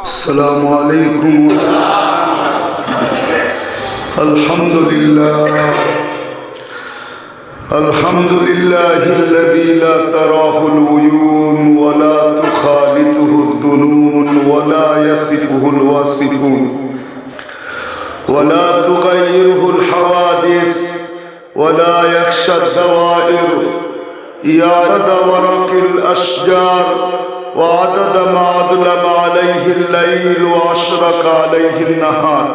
السلام عليكم. الحمد لله الذي لا تراه العيون ولا تخالطه الظنون ولا يصفه الواصفون ولا تغيره الحوادث ولا يخشى الدوائر عدد ورق الأشجار وعدد ما أظلم عليه الليل وأشرق عليه النهار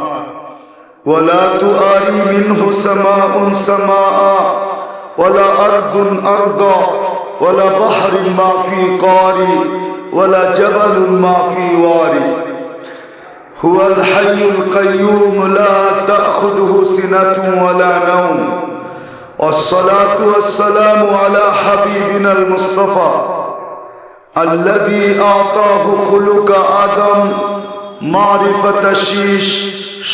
ولا تؤاري منه سماء سماء ولا أرض أرضا ولا بحر ما في قاري ولا جبل ما في واري. هو الحي القيوم لا تأخذه سنة ولا نوم. والصلاة والسلام على حبيبنا المصطفى الذي أعطاه خلق آدم، معرفة شيش،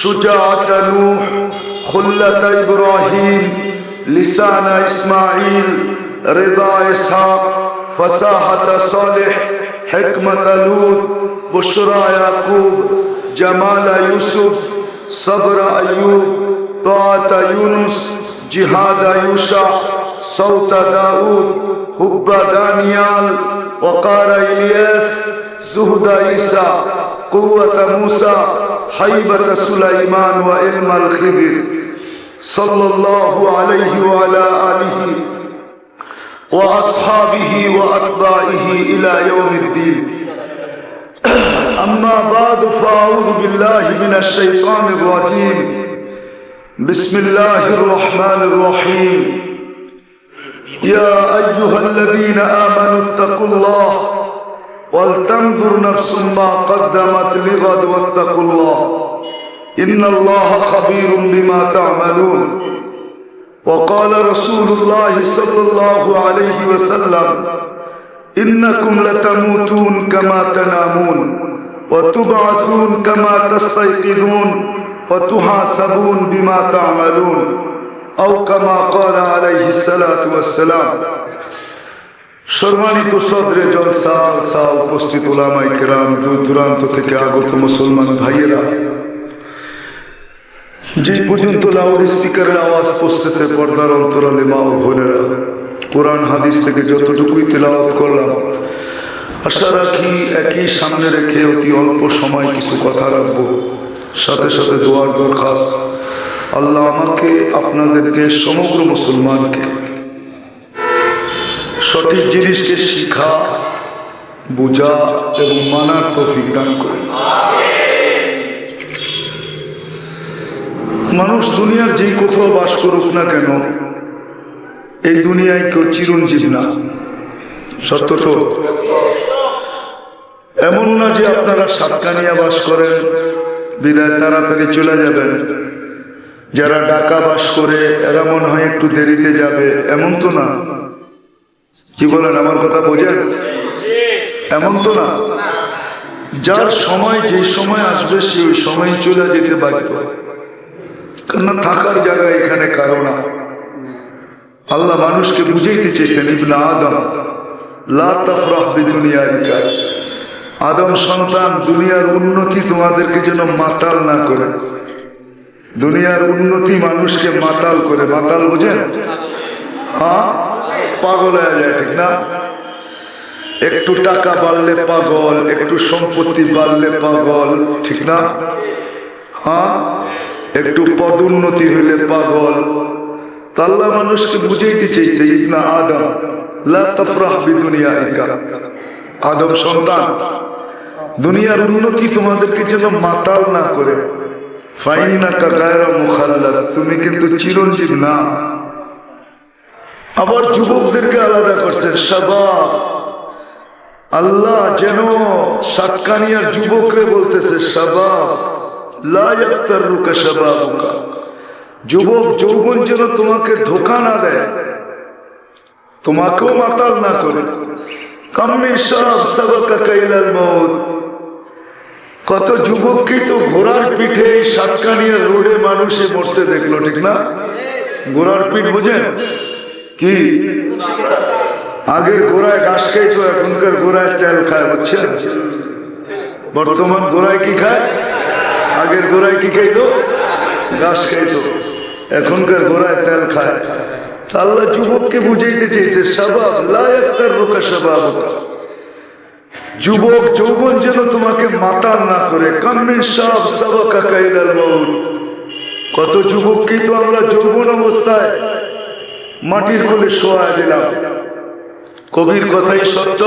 شجاعة نوح، خلة إبراهيم، لسان إسماعيل، رضا إسحاق، فصاحة صالح، حكمة لوط، بشرى يعقوب، جمال يوسف، صبر أيوب، طاعة يونس، جهاد يوشع، صوت داود، حب دانيال، وقار إلياس، زهد عيسى، قوة موسى، حيبة سليمان، وعلم الخضر، صلى الله عليه وعلى آله وأصحابه وأتباعه إلى يوم الدين. أما بعد فأعوذ بالله من الشيطان الرجيم. بسم الله الرحمن الرحيم. يا أيها الذين آمنوا اتقوا الله ولتنظر نفس ما قدمت لغد واتقوا الله إن الله خبير بما تعملون. وقال رسول الله صلى الله عليه وسلم إنكم لتموتون كما تنامون وتبعثون كما تستيقظون وتحاسبون بما تعملون أو كما قال عليه الصلاة والسلام. সম্মানিত সদরে জলসা উপস্থিত উলামায়ে কেরাম, দূর দূরান্ত থেকে আগত মুসলমান ভাইয়েরা, যে পর্যন্ত লাউড স্পিকারের আওয়াজ পৌঁছতেছে পর্দার অন্তরালে মা ও বোনেরা, কোরআন হাদিস থেকে যতটুকুই তেলাওয়াত করলাম, আশা রাখি একই সামনে রেখে অতি অল্প সময় কিছু কথা রাখবো। সাথে সাথে দোয়ার দরখাস্ত, আল্লাহ আমাকে আপনাদেরকে সমগ্র মুসলমানকে সঠিক জিনিসকে শিখা, বুঝা এবং মানার তৌফিক দান করেন। মানুষ দুনিয়ার যেই কোথাও বাস করুক না কেন, এই দুনিয়ায় কেউ চিরঞ্জীব না। সত্য তো? এমন না যে আপনারা সাতকানিয়া বাস করেন বিদায় তাড়াতাড়ি চলে যাবেন, যারা ঢাকা বাস করে এরা মনে হয় একটু দেরিতে যাবে, এমন তো না। কি বলেন, আমার কথা বোঝেন? এমন তো না। যার সময় যে সময় আসবে সে ওই সময় চলে যেতে বাধ্য, কেননা থাকার জায়গা এখানে কারো না। আল্লাহ মানুষকে বুঝাইতে চেয়েছেন, ইবনে আদম লা তাফরাহ বিদুনিয়াইকা, আদম সন্তান, দুনিয়ার উন্নতি তোমাদেরকে যেন মাতাল না করে। দুনিয়ার উন্নতি মানুষকে মাতাল করে। মাতাল বোঝেন? হ্যাঁ, পাগল হয়ে যায়, ঠিক না? একটু টাকা বাড়লে পাগল, একটু সম্পত্তি বাড়লে পাগল, ঠিক না? হ্যাঁ, একটু পদোন্নতি হইলে পাগল। আল্লাহ মানুষকে বুঝাইতে চাইছে, ইবনে আদম লা তাফরাহ বিদুনিয়াইকা, আদম সন্তান, দুনিয়ার উন্নতি তোমাদেরকে যেন মাতাল না করে। ফাইন্নাকা গায়রা মুখাল্লাদ, তুমি কিন্তু চিরঞ্জীব না। আবার যুবকদেরকে আলাদা করছেন, শাবাব। আল্লাহ যেন সাতকানিয়ার যুবকরে বলতেছে, শাবাব লা ইয়াক্তারুকা শাবাবুকা, যুবক যৌবন যেন তোমাকে ধোঁকা না দেয়, তোমাকেও মাতাল না করে। কাম্মি শাব সাবাকাকা ইলাল মউত, কত যুবককেই তো ঘোড়ার পিঠে সাতকানিয়ার রোডে মানুষে মরতে দেখলো, ঠিক না? ঘোড়ার পিঠ বোঝেন কি? আগের ঘোড়ায় ঘাস খাইতো, এখনকার ঘোড়ায় তেল খায়, বুঝছেন? বর্তমান গোড়ায় কি খায়? আগের গোড়ায় কি খাইতো? ঘাস খাইতো। এখনকার গোড়ায় তেল খায়। আল্লাহ যুবককে বুঝাইতে চেয়েছে, শাবাব লা ইয়াগতাররুকা শাবাবুকা, যুবক যৌবন যেন তোমাকে মাতাল না করে। কাম মিন শাব সাবাকাকা ইলাল মাউত, কত যুবককেই তো আমরা যৌবন অবস্থায় মাটির কোলে শোয়া দিলাম। কবির কথাই সত্য।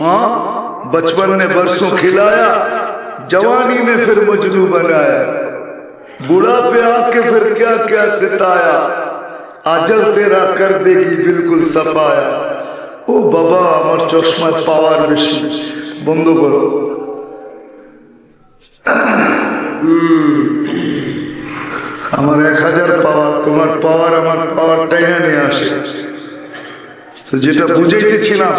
हाँ बचपन ने बरसों खिलाया, जवानी ने फिर मजनू बनाया, बुढ़ापे आके फिर क्या क्या सिताया, आजल तेरा कर देगी बिल्कुल सफाया। ও বাবা, আমার চশমার পাওয়ার বেশি, বন্ধ করো। আমার 1000 পাওয়ার, তোমার পাওয়ার আমার পাওয়ারটাই নিয়ে আসে। তো যেটা বুঝাইতেছিলাম,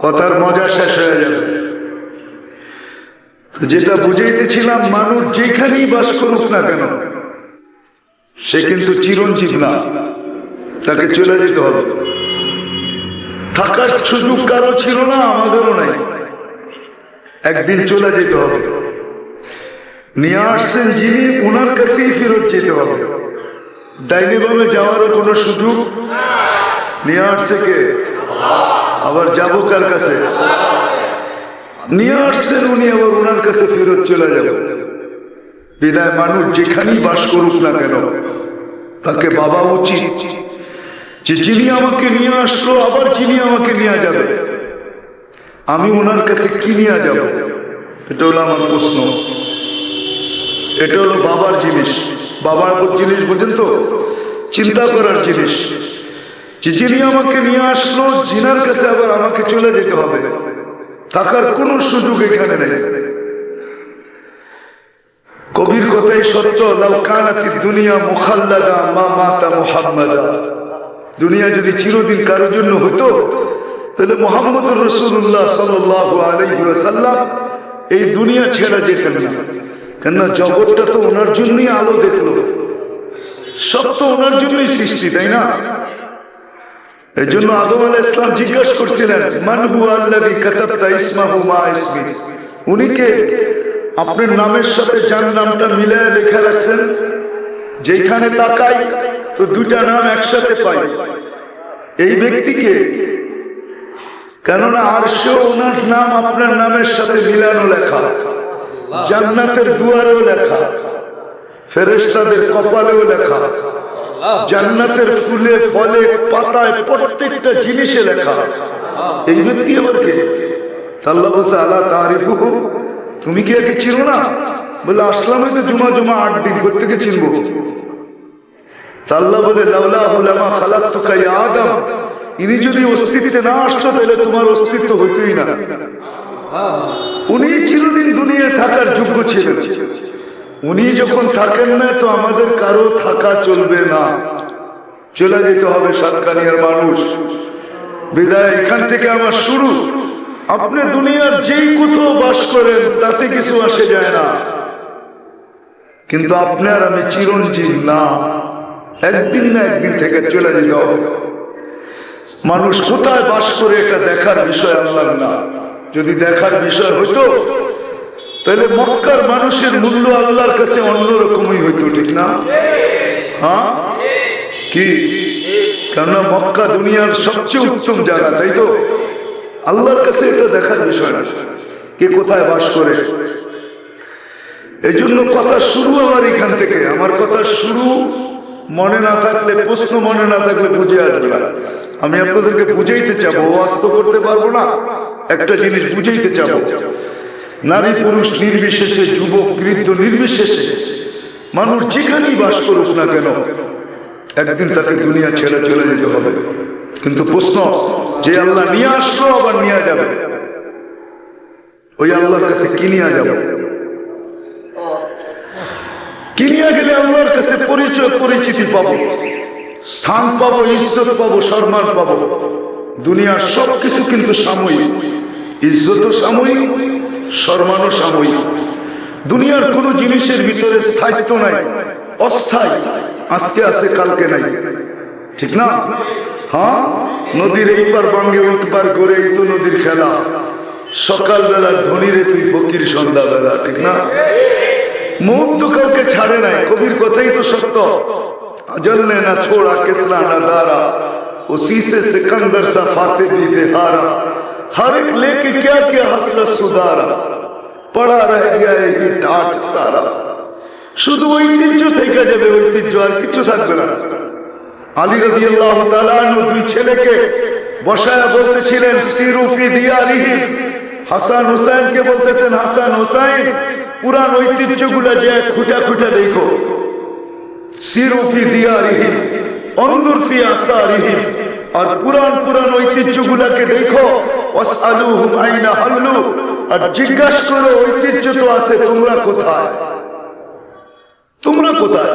কথার মজা শেষ হয়ে যাবে। যেটা বুঝাইতেছিলাম, মানুষ যেখানেই বাস করুক না কেন, সে কিন্তু চিরঞ্জীব না, তাকে চলে যেতে হবে। থাকার সুযোগ কারো ছিল না, আমাদেরও নাই, একদিন চলে যেতে হবে। নিয়ে আসছেন যিনি, ওনার কাছেই ফেরত যেতে হবে। ডাইনি বামে যাওয়ারও কোনো সুযোগ নিয়ে আসছে কে? আবার যাবো কার কাছে? নিয়ে আসছেন উনি, আবার ওনার কাছে ফেরত চলে যাবে। বিদায় মানুষ যেখানেই বাস করুক না কেন, তাকে ভাবা উচিত যে যিনি আমাকে নিয়ে আসলো, আবার যিনি আমাকে নিয়ে যাবে, আমি ওনার কাছে কি নিয়ে যাব? এটা হলো আমার প্রশ্ন। এটা হলো বাবার জিনিস। বাবার জিনিস বোঝেন তো, চিন্তা করার জিনিস। যে যিনি আমাকে নিয়ে আসলো, যিনার কাছে আবার আমাকে চলে যেতে হবে, থাকার কোনো সুযোগ এখানে নেই। কবির কথাই সত্য, লাউ কানাতিদ দুনিয়া মুখাল্লাদা মা মাতা মুহাম্মাদা। দুনিয়া যদি চিরদিন কারোর জন্য হতো, তাহলে মুহাম্মদুর রাসূলুল্লাহ সাল্লাল্লাহু আলাইহি ওয়াসাল্লাম এই দুনিয়া ছেড়ে যেতেন না। কেননা জগৎটা তো ওনার জন্যই আলো দেখলো, সব তো ওনার জন্যই সৃষ্টি, তাই না? এই জন্য আদম আলাইহিস সালাম জিজ্ঞাসা করছিলেন, মান হুয়া আল্লাযী কাতাবতা ইসমাহু মা ইসমি, উনি কে? আপনার নামের সাথে যার নামটা মিলায় লেখা রাখছেন, যেখানে তাকাই তো দুটা নাম একসাথে পাই, এই ব্যক্তিকে। কেননা আরশে ওনার নাম আপনার নামের সাথে মিলানো লেখা, জান্নাতের দুয়ারেও লেখা, ফেরেশতাদের কপালেও লেখা, জান্নাতের ফুলে ফলে পাতায় প্রত্যেকটা জিনিসে লেখা। এই ব্যক্তি আবার কে? আল্লাহ বলছে, আলা তারিফুহু, তুমি কি একে চিনো না? বলে, আসলাম তো জুমা 8 দিন, কোত্থেকে চিনবো? আল্লাহ বলে, লাউলাহু লামা খালাকতুকা ইয়া আদম, ইনি যদি অস্তিত্বে না আসতো তাহলে তোমার অস্তিত্ব হইতই না। উনি চিরদিন দুনিয়ায় থাকার যোগ্য ছিলেন। উনি যখন থাকেন না, তো আমাদের কারো থাকা চলবে না, চলে যেতে হবে সাতকানিয়ার মানুষ। বিদায় এখান থেকে আমার শুরু। আপনি দুনিয়ার যেই কোথাও বাস করেন, তাতে কিছু আসে যায় না, কিন্তু আপনার আমি চিরঞ্জীব না, একদিন না একদিন থেকে চলে যেতে হবে। মানুষ কোথায় বাস করে এটা দেখার বিষয় আল্লাহর না। যদি দেখার বিষয় হইতো, তাহলে মক্কার মানুষের মূল্য আল্লাহর কাছে অন্যরকমই হইতো, ঠিক না? হ্যাঁ কি? কেননা মক্কা দুনিয়ার সবচেয়ে উত্তম জায়গা, তাই তো? আল্লাহর কাছে এটা দেখার বিষয় না, কে কোথায় বাস করে। এই জন্য কথা শুরু আমার এখান থেকে। আমার কথা শুরু মনে না থাকলে, প্রশ্ন মনে না থাকলে বুঝে আসবে না। আমি আপনাদেরকে বুঝাইতে চাবো, ওয়াজ তো করতে পারবো না, একটা জিনিস বুঝাইতে চাবো। নারী পুরুষ নির্বিশেষে, যুবক বৃদ্ধ নির্বিশেষে, মানুষ যেখানেই বাস করুক না কেন, একদিন তাকে দুনিয়া ছেড়ে চলে যেতে হবে। কিন্তু প্রশ্ন, যে আল্লাহ নিয়ে আসলো আবার নিয়ে যাবে, ওই আল্লাহর কাছে কি নিয়ে যাবে? কি নিয়ে গেলে আল্লাহর কাছে পরিচয় পরিচিতি পাবো, স্থান পাবো, ইজ্জত পাবো, সম্মান পাবো। দুনিয়ার সবকিছু কিন্তু সাময়িক, ইজ্জতও সাময়িক, সম্মানও সাময়িক। দুনিয়ার কোনো জিনিসের ভিতরে স্থায়িত্ব নাই, অস্থায়ী, আজকে আছে কালকে নাই, ঠিক না? হ্যাঁ, নদীর এই পার ভাঙ্গে ওই পার করে, এই তো নদীর খেলা। সকালবেলা ধনীরে তুই ফকির সন্ধ্যাবেলা, ঠিক না? মৌত তো কাউকে ছাড়ে নাই, কবির কথাই তো সত্য। अजल ने ना छोड़ा किसरा नजारा, उसी से सिकंदर सा फाते भी देहारा, हर एक लेके क्या क्या हसरत सुधारा, पड़ा रह गया ये टाट सारा। শুধু ঐতিহ্য থেকে যাবে, ঐতিহ্য আর কিছু থাকবে না। আলী রাদিয়াল্লাহু তাআলা আনহু দুই ছেলেকে বসায়া বলতেছিলেন সিরু ফি দিয়ারিহিম, হাসান হুসাইনকে বলতেছেন হাসান হুসাইন পুরান ঐতিহ্যগুলো যে খুঁটা খুঁটা দেখো। সিরু ফি দিয়ারিহিম অনজুর ফি আসারিহিম, আর পুরান পুরান ঐতিহ্যগুলোকে দেখো। ওয়াসআলুহুম আইনা হাল্লু, আর জিজ্ঞাসা করো ঐতিহ্য তো আছে, তোমরা কোথায়, তোমরা কোথায়?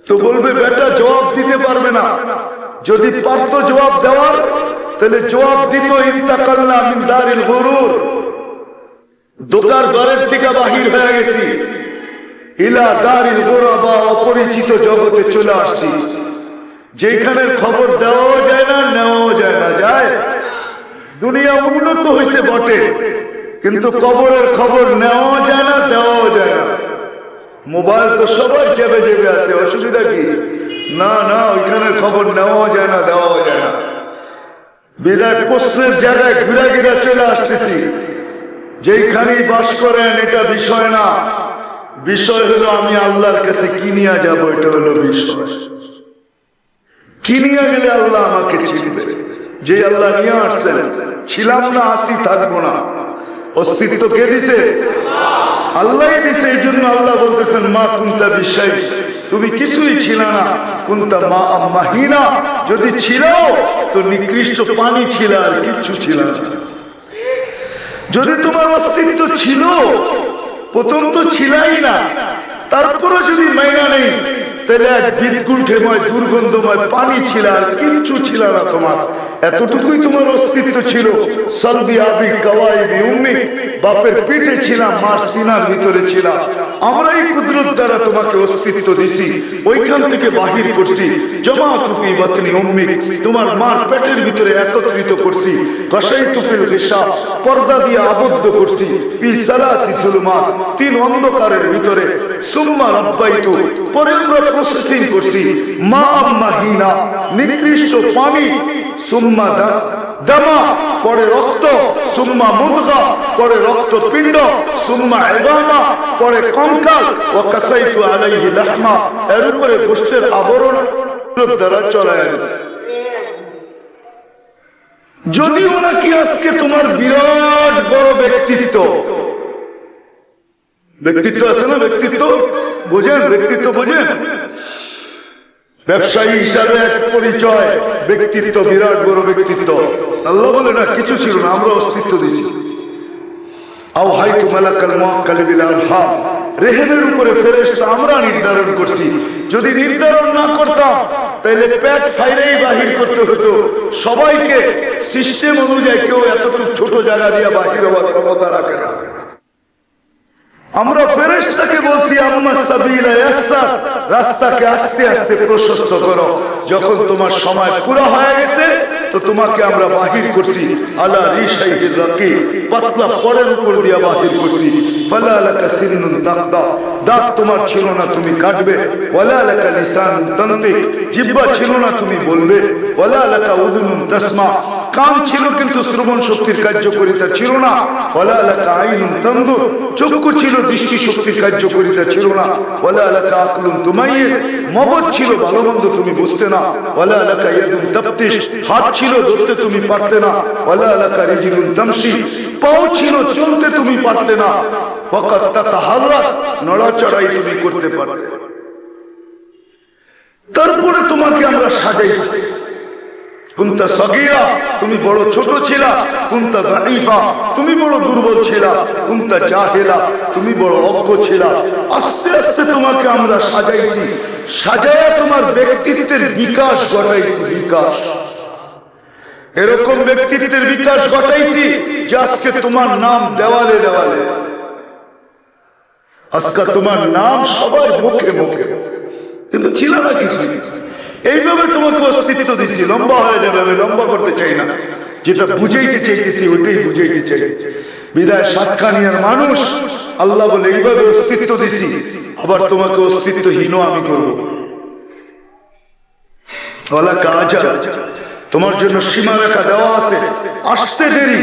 তো বলবে বেটা জবাব দিতে পারবে না। যদি পারতো জবাব দেওয়ার তাহলে জবাব দিত ইন্তাকালনা মিন দারিল গুরুর, দোকার ঘরের থেকে বাহির হয়ে গেছি, ইলা দারিল গুরাবা, অপরিচিত জগতে চলে আসছি, যেখানের খবর দেওয়াও যায় না নেওয়াও যায় না। যায় দুনিয়া উন্নত হয়েছে বটে, কিন্তু কবরের খবর নেওয়াও যায় না দেওয়াও যায় না। মোবাইল তো সবাই চেপে চেপে আছে, অসুবিধা কি? না না, ওইখানের খবর নেওয়াও যায় না দেওয়াও যায় না। বিদায় প্রশ্নের জায়গায় ঘুরা ঘিরা চলে আসতেছি। যেইখানেই বাস করেন এটা বিষয় না, বিষয় হলো আমি আল্লাহর কাছে কি নিয়ে যাবো, এটা হলো বিষয়। কি নিয়ে গেলে আল্লাহ আমাকে চিনবে? যে আল্লাহ নিয়ে আসছেন, ছিলাম না আসি থাকবো না, অস্তিত্ব কে দিছে? আল্লাহ দিছে। এই জন্য আল্লাহ বলতেছেন মা কুনতা বিশাই, তুমি কিছুই ছিল না, কুনতা মা মাহিনা, যদি ছিল তো নিকৃষ্ট পানি ছিল আর কিচ্ছু ছিল না। যদি তোমার অস্তিত্ব ছিল, প্রথম তো ছিলাই না, তারপরে যদি মাইনা নেই তাহলে এক বিদগুণ্ঠেময় দুর্গন্ধময় পানি ছিল আর কিচ্ছু ছিল না তোমার। এতটুকুই তোমার অস্তিত্ব ছিল। সলবি আবি কাওয়াইবি উম্মি, বাপের পেটে ছিলাম, মার সিনার ভিতরে ছিলাম। আমরা এই কুদরত দ্বারা তোমাকে অস্তিত্ব দিছি, ওইখান থেকে বাহির করছি। জামাতু ফি বাতনি উম্মি, তোমার মার পেটের ভিতরে একত্রিত করছি। গাশাইতু ফিল গিশা, পর্দা দিয়ে আবদ্ধ করছি। ফি সালাসি যুলুমাত, তিন অন্ধকারের ভিতরে। সুম্মা রাব্বাইতু, পরে আমরা প্রসেসিং করছি। মা মাহিনা, নিকৃষ্ট পানি। সুম্মা দামা, পরে রক্ত। সুম্মা মুদগা, পরে রক্ত পিণ্ড। সুম্মা ইবামা, পরে কঙ্কাল। ওয়া কাসাইতু আলাইহি লাহমা, এর উপরে গোশতের আবরণ দ্বারা চলায় গেছে। যদিও নাকি আজকে তোমার বিরাট বড় ব্যক্তিত্ব, ব্যক্তিত্ব আছে না, ব্যক্তিত্ব বোঝেন, ব্যক্তিত্ব বোঝেন, ব্যবসায়ী হিসাবে এক পরিচয়, ব্যক্তিত্ব বিরাট বড় ব্যক্তিত্ব। আল্লাহ বলে না কিছু ছিল না, আমরা অস্তিত্ব দিছি। আও হাইতু মালাকাল মুআক্কাল বিল আরহাম, রেহেমের উপরে ফেরেশতা আমরা নির্ধারণ করছি। যদি নির্ধারণ না করতাম তাহলে পেট ফাইরেই বাহির করতে হতো সবাইকে। সিস্টেম অনুযায়ী কেউ এতটুকু ছোট জায়গা দিয়ে বাহির হওয়ার ক্ষমতা রাখে না। আমরা ফেরেশতাকে বলছি আম্মা সাবিলা ইয়াসসার, রাস্তাকে আস্তে আস্তে প্রশস্ত করো। যখন তোমার সময় পুরো হয়ে গেছে তো তোমাকে আমরা বাহির করছি। আলা রিশাইহির রাকি, পাতলা পরের উপর দিয়ে বাহির করছি। ফালা লাকা সিন্নুন তাকদা, দাঁত তোমার ছিল না তুমি কাটবে। ওয়ালা লাকা লিসানুন তানতিক, জিহ্বা ছিল না তুমি বলবে। ওয়ালা লাকা উযুনুন তাসমা, কান ছিল কিন্তু শ্রবণ শক্তির কার্যকারিতা ছিল না। ওয়ালা লাকা আইনুন তানদুর, চক্ষু ছিল দৃষ্টি শক্তির কার্যকারিতা ছিল না। ওয়ালা লাকা আকলুন তুমাইয়িজ, মগজ ছিল ভালো মন্দ তুমি বুঝতে না। ওয়ালা লাকা ইয়াদুন তাবতিশ, হাত ছিল ধরতে তুমি পারতে না। ওয়ালা লাকা রিজলুন তামশি, পাও ছিল চলতে তুমি পারতে না। ফাকাত তাতাহাররাক, নড়াচড়াই তুমি করতে পারতে। তারপরে তোমাকে আমরা সাজাইছি। কুনতা সগীরা, তুমি বড় ছোট ছিলা। কুনতা দাঈফা, তুমি বড় দুর্বল ছিলা। কুনতা জাহিলা, তুমি বড় অজ্ঞ ছিলা। আস্তে আস্তে তোমাকে আমরা সাজাইছি, সাজায়া তোমার ব্যক্তিত্বের বিকাশ ঘটাইছি। বিকাশ, এরকম ব্যক্তিত্বের বিকাশ ঘটাইছি যে আজকে তোমার নাম দেওয়ালে দেওয়ালে, আজকে তোমার নাম সবার মুখে মুখে, কিন্তু ছিল না কিছু। এইভাবে তোমাকে অস্তিত্ব দিচ্ছি। লম্বা হয়ে যাবে, আমি লম্বা করতে চাই না। যেটা বুঝাইতে চাইতেছি ওইটাই বুঝাইতে চাই। বিদায় সাতখানিয়ার মানুষ আল্লাহ বলে এইভাবে অস্তিত্ব দিছি, আবার তোমাকে অস্তিত্বহীন আমি করবো। বলা কাজ তোমার জন্য সীমারেখা দেওয়া আছে, আসতে দেরি।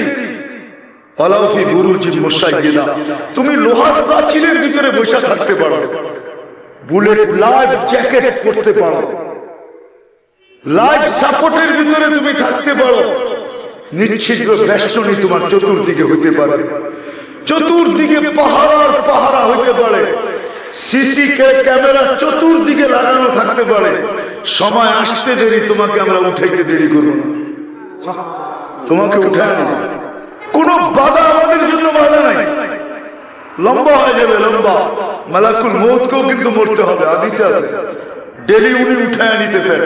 তুমি লোহার প্রাচীরের ভিতরে বসে থাকতে পারো, বুলেট লাইফ জ্যাকেট পরতে পারো, লাইফ সাপোর্টের ভিতরে তুমি থাকতে পারো, নিশ্চিদ্র বেষ্টনী তোমার চতুর্দিকে হইতে পারে, চতুর্দিকে পাহারার পাহারা হইতে পারে, সিসি ক্যামেরা চতুর্দিকে লাগানো থাকতে পারে। সময় আসতে দেরি, তোমাকে আমরা উঠাইতে দেরি করব না, তোমাকে উঠায় নেব। কোন বাধা আমাদের জন্য বাধা নাই। লম্বা হয়ে যাবে, লম্বা। মালাকুল মউতকেও কিন্তু মরতে হবে, হাদিসে আছে। ডেলি উনি উঠায় নিতেছেন,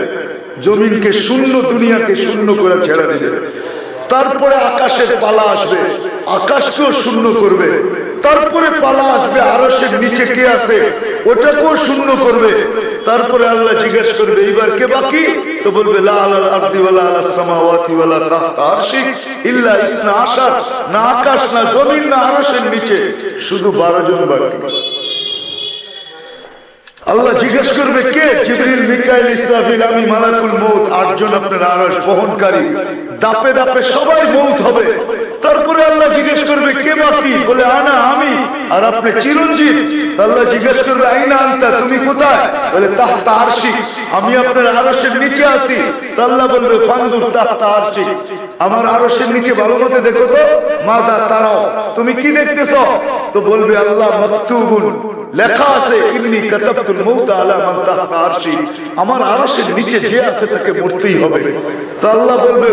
জমিনকে শূন্য, দুনিয়াকে শূন্য করে ছেড়ে দিবে। তারপরে আকাশের পালা আসবে, আকাশকেও শূন্য করবে। তারপরে পালা আসবে আরশের নিচে কে আছে, ওটাকেও শূন্য করবে। তারপরে আল্লাহ জিজ্ঞেস করবে এইবার কে বাকি? তো বলবে লা আলাল আরদি ওয়ালা আলাস সামাওয়াতি ওয়ালা তাহতা আরশি ইল্লা ইসনা আশার। না আকাশ, না জমিন, না আরশের নিচে, শুধু 12 জন বাকি। আল্লাহ জিজ্ঞেস করবে কে? জিবরিল, মিকাইল, ইসরাফিল, আমি, মালাকুল মউত, 8 জন আপনার আরশ বহনকারী। দাপে দাপে সবাই মউত হবে। তারপরে আল্লাহ জিজ্ঞেস করবে কে বাকি? বলে আনা, আমি। আর আপনি চিরঞ্জীব। আল্লাহ জিজ্ঞেস করবে আইনা আনতা, তুমি কোথায়? বলে তাহতা আরশি, আমি আপনার আরশের নিচে আছি। আল্লাহ বলবে ফানদুর তাহতা আরশি, আমার আরশের নিচে ভালো মতো দেখো তো। মাদা তারাও, তুমি কি দেখতেছো? তো বলবে আল্লাহ মাকতুবুন, লেখা আছে ইন্নী কাতাবতুল মাউত আলা মান তাহতা আরশি, আমার আরশের নিচে যে আছে তাকে মরতেই হবে। তো আল্লাহ বলবে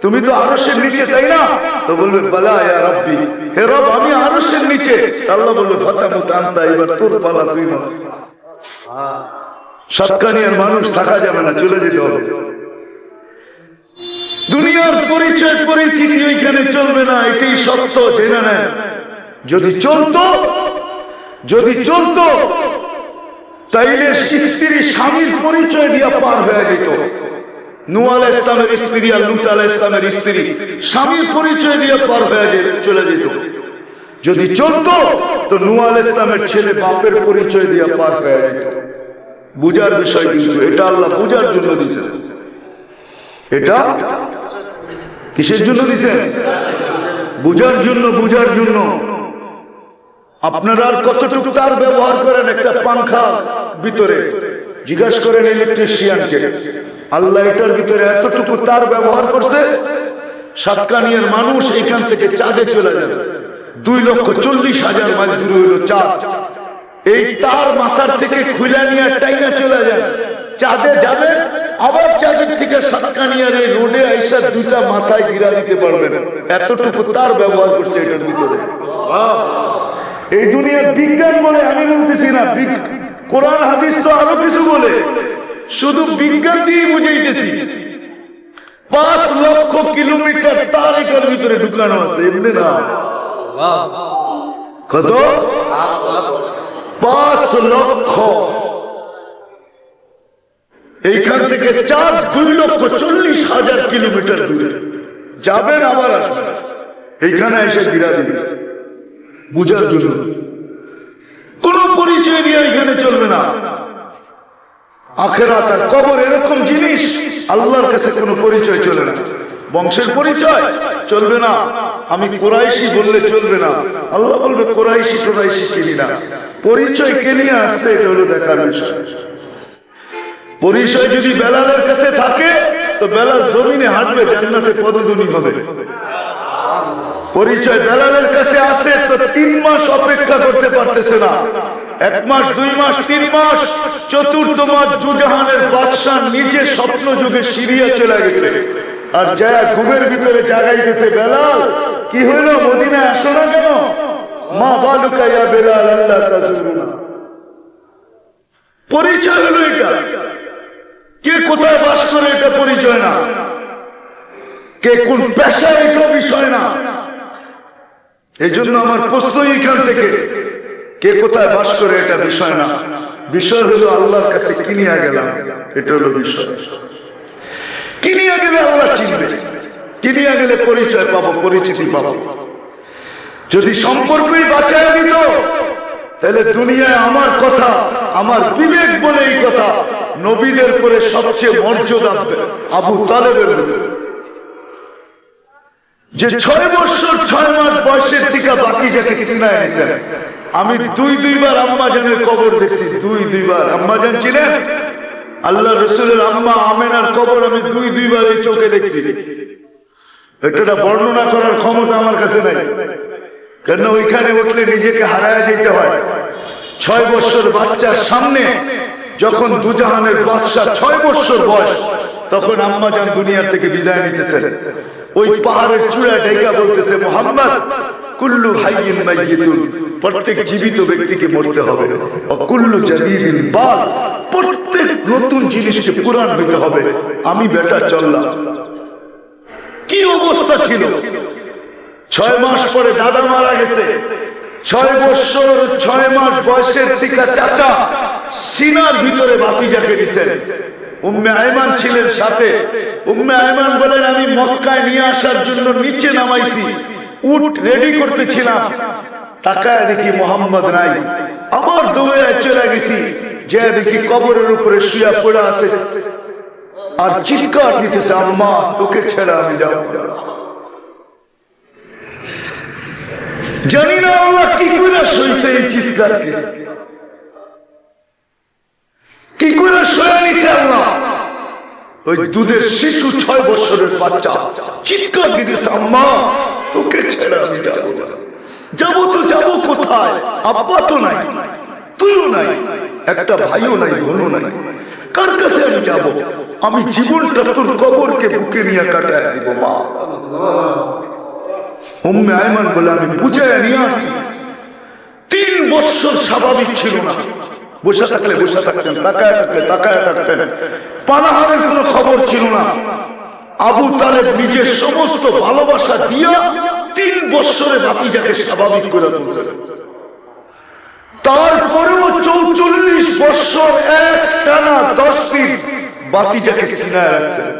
তুমি তো আরশের নিচে, তাই না? তো বলবে বালা ইয়া রাব্বি, হে রব আমি আরশের নিচে। আল্লাহ বলবে ফাতামুত আনতা, এবার তোর পালা, তুই মর। সাতকানিয়ার মানুষ থাকা যাবে না, চলে যেতে হবে। দুনিয়ার পরিচয় পরিচিতি ওইখানে চলবে না, এটাই সত্য, জেনে নেন। যদি চলতো তাইলে স্ত্রী স্বামীর পরিচয় দিয়া পার হয়ে যেত। নূহ আলাইহিস সালামের স্ত্রী আর লূত আলাইহিস সালামের স্ত্রী স্বামীর পরিচয় দিয়া পার হয়ে চলে যেত। যদি চলতো তো নূহ আলাইহিস সালামের ছেলে বাপের পরিচয় দিয়া পার হয়ে যেত। বুঝার বিষয়, কিন্তু এটা আল্লাহ বুঝার জন্য দিয়েছেন। এটা কিসের জন্য দিয়েছেন? বুঝার জন্য, বুঝার জন্য। আপনারা আর কতটুকু তার ব্যবহার করেন একটা পাংখা ভিতরে? জিজ্ঞাসা করেন ইলেকট্রিশিয়ানকে। আল্লাহ এটার ভিতরে এতটুকু তার ব্যবহার করছে, সাতকানিয়ার মানুষ এখান থেকে চাঁদে চলে যাবে। 2,40,000 মাইল দূরে হইল চাঁদ। এই তার মাথার থেকে খুলে নিয়ে টাইনা চলে যায়, চাঁদে যাবে। আবার চাঁদের থেকে সাতকানিয়ার এই রোডে আইসা দুটা মাথায় গিরা দিতে পারবেন, এতটুকু তার ব্যবহার করছে এটার ভিতরে। এই দুনিয়ার বিজ্ঞান বলে আমি বলতেছি না, কোরআন হাদিস তো আরো কিছু বলে, শুধু বিজ্ঞান দিয়ে বুঝাইতেছি। 5 লক্ষ কিলোমিটার তার এটার ভিতরে ঢুকানো আছে, এমনি না। কত? 5 লক্ষ। এইখান থেকে চাঁদ 2,40,000 কিলোমিটার দূরে যাবেন, আবার আসবেন, এইখানে এসে গিরা দিবেন। বুঝার জন্য কোন পরিচয় দিয়ে এখানে চলবে না। আখিরাত আর কবর এরকম জিনিস, আল্লাহর কাছে কোনো পরিচয় চলে না। বংশের পরিচয় চলবে না, আমি কুরাইশি বললে চলবে না। আল্লাহ বলবে কুরাইশি চিনি না। পরিচয় কে নিয়ে আসছে এটা হলো দেখার বিষয়। পরিচয় যদি বেলালের কাছে থাকে তো বেলাল জমিনে হাঁটবে, জান্নাতে পদধ্বনি হবে। পরিচয় বেলালের কাছে আছে তো 3 মাস অপেক্ষা করতে পারতেছে না। 1 মাস, 2 মাস, 3 মাস, 4th মাস দুজাহানের বাদশা নিজে স্বপ্ন যুগে সিরিয়া চলে গেছে। আর যায়া ঘুমের ভিতরে জাগাইতেছে, বেলাল কি হইলো, মদিনায় আসো না কেন? মা বালুকা ইয়া বেলাল আল্লাহ তাজুরুনা। পরিচয় হলো এটা। কে কোথায় বাস করে এটা পরিচয় না, কে কোন পেশায় এটা বিষয় না। এই জন্য আমার প্রশ্ন এখান থেকে, কে কোথায় বাস করে এটা বিষয় না। বিষয় হলো আল্লাহর কাছে কি নিয়ে গেলাম, এটা হলো বিষয়। কি নিয়ে গেলে আল্লাহ চিনবে। কিনিয়া গেলে পরিচয় পাবো, পরিচিতি পাবো। যদি সম্পর্কই বাঁচায় দিত, তাহলে দুনিয়ায় আমার কথা, আমার বিবেক বলে এই কথা, নবীদের পরে সবচেয়ে মর্যাদা আবু তালেবের, যে 6 বছর 6 মাস বয়সের থেকে বাকি যাকে সিনায় নিছেন। আমি দুইবার আম্মা জানের কবর দেখছি, দুইবার। আম্মা জান ছিলেন আল্লাহ রসুলের আম্মা আমেনার কবর আমি দুইবার এই চোখে দেখছি। এটা বর্ণনা করার ক্ষমতা আমার কাছে নাই, কেন ওইখানে উঠলে নিজেকে হারায় যেতে হয়। 6 বছর বাচ্চার সামনে যখন দুজাহানের বাদশা 6 বছর বয়স, তখন আম্মা জান দুনিয়া থেকে বিদায় নিতেছেন। ওই পাহাড়ের চূড়ায় ডেকা বলতেছে, মুহাম্মদ কুল্লু হাইয়িন মাইয়িতুন, প্রত্যেক জীবিত ব্যক্তিকে মরতে হবে। কুল্লু জাদীদিন বাল, প্রত্যেক নতুন জিনিসকে পুরান হতে হবে। আমি বেটা চললাম। কি অবস্থা ছিল! 6 মাস পরে দাদা মারা গেছে। 6 বছর 6 মাস বয়সের থেকে চাচা সিনার ভিতরে ভাতিজাকে দিয়েছেন। উম্মে আয়মান ছিলেন সাথে। উম্মে আয়মান বলেন, আমি মক্কায় নিয়ে আসার জন্য নিচে নামাইছি, উট রেডি করতেছিলাম, তাকায় দেখি মোহাম্মদ নাই। আবার দৌড়ে চলে গেছি, যে দেখি কবরের উপরে শুয়া পড়ে আছে আর চিৎকার দিতেছে, আম্মা তোকে ছেড়ে আমি যাব। জানি না আল্লাহ কি করে সইছে এই চিৎকারকে, কি করে সয়ে নিছে আল্লাহ। ওই দুধের শিশু 6 বছরের বাচ্চা চিৎকার দিতেছে, আম্মা তোকে ছেড়ে আমি যাব। যাবো তো যাবো কোথায়? আব্বা তো নাই, তুইও নাই, একটা ভাইও নাই, বোনও নাই, কার কাছে আমি যাব? আমি জীবনটা তোর কবরকে বুকে নিয়ে কাটায় দিব মা। উম্মে আয়মান বলে, আমি বুঝায় নিয়ে আসি। 3 বছর স্বাভাবিক ছিল না, বসে থাকলে বসে থাকতেন, তাকায় থাকলে তাকায় থাকতেন, পানাহারের কোনো খবর ছিল না। আবু তালেব নিজের সমস্ত ভালোবাসা দিয়া 3 বছরে ভাতিজাকে স্বাভাবিক করে তুলছেন। তারপরেও 44 বছর এক টানা 10 দিন ভাতিজাকে সিনায় রাখছেন।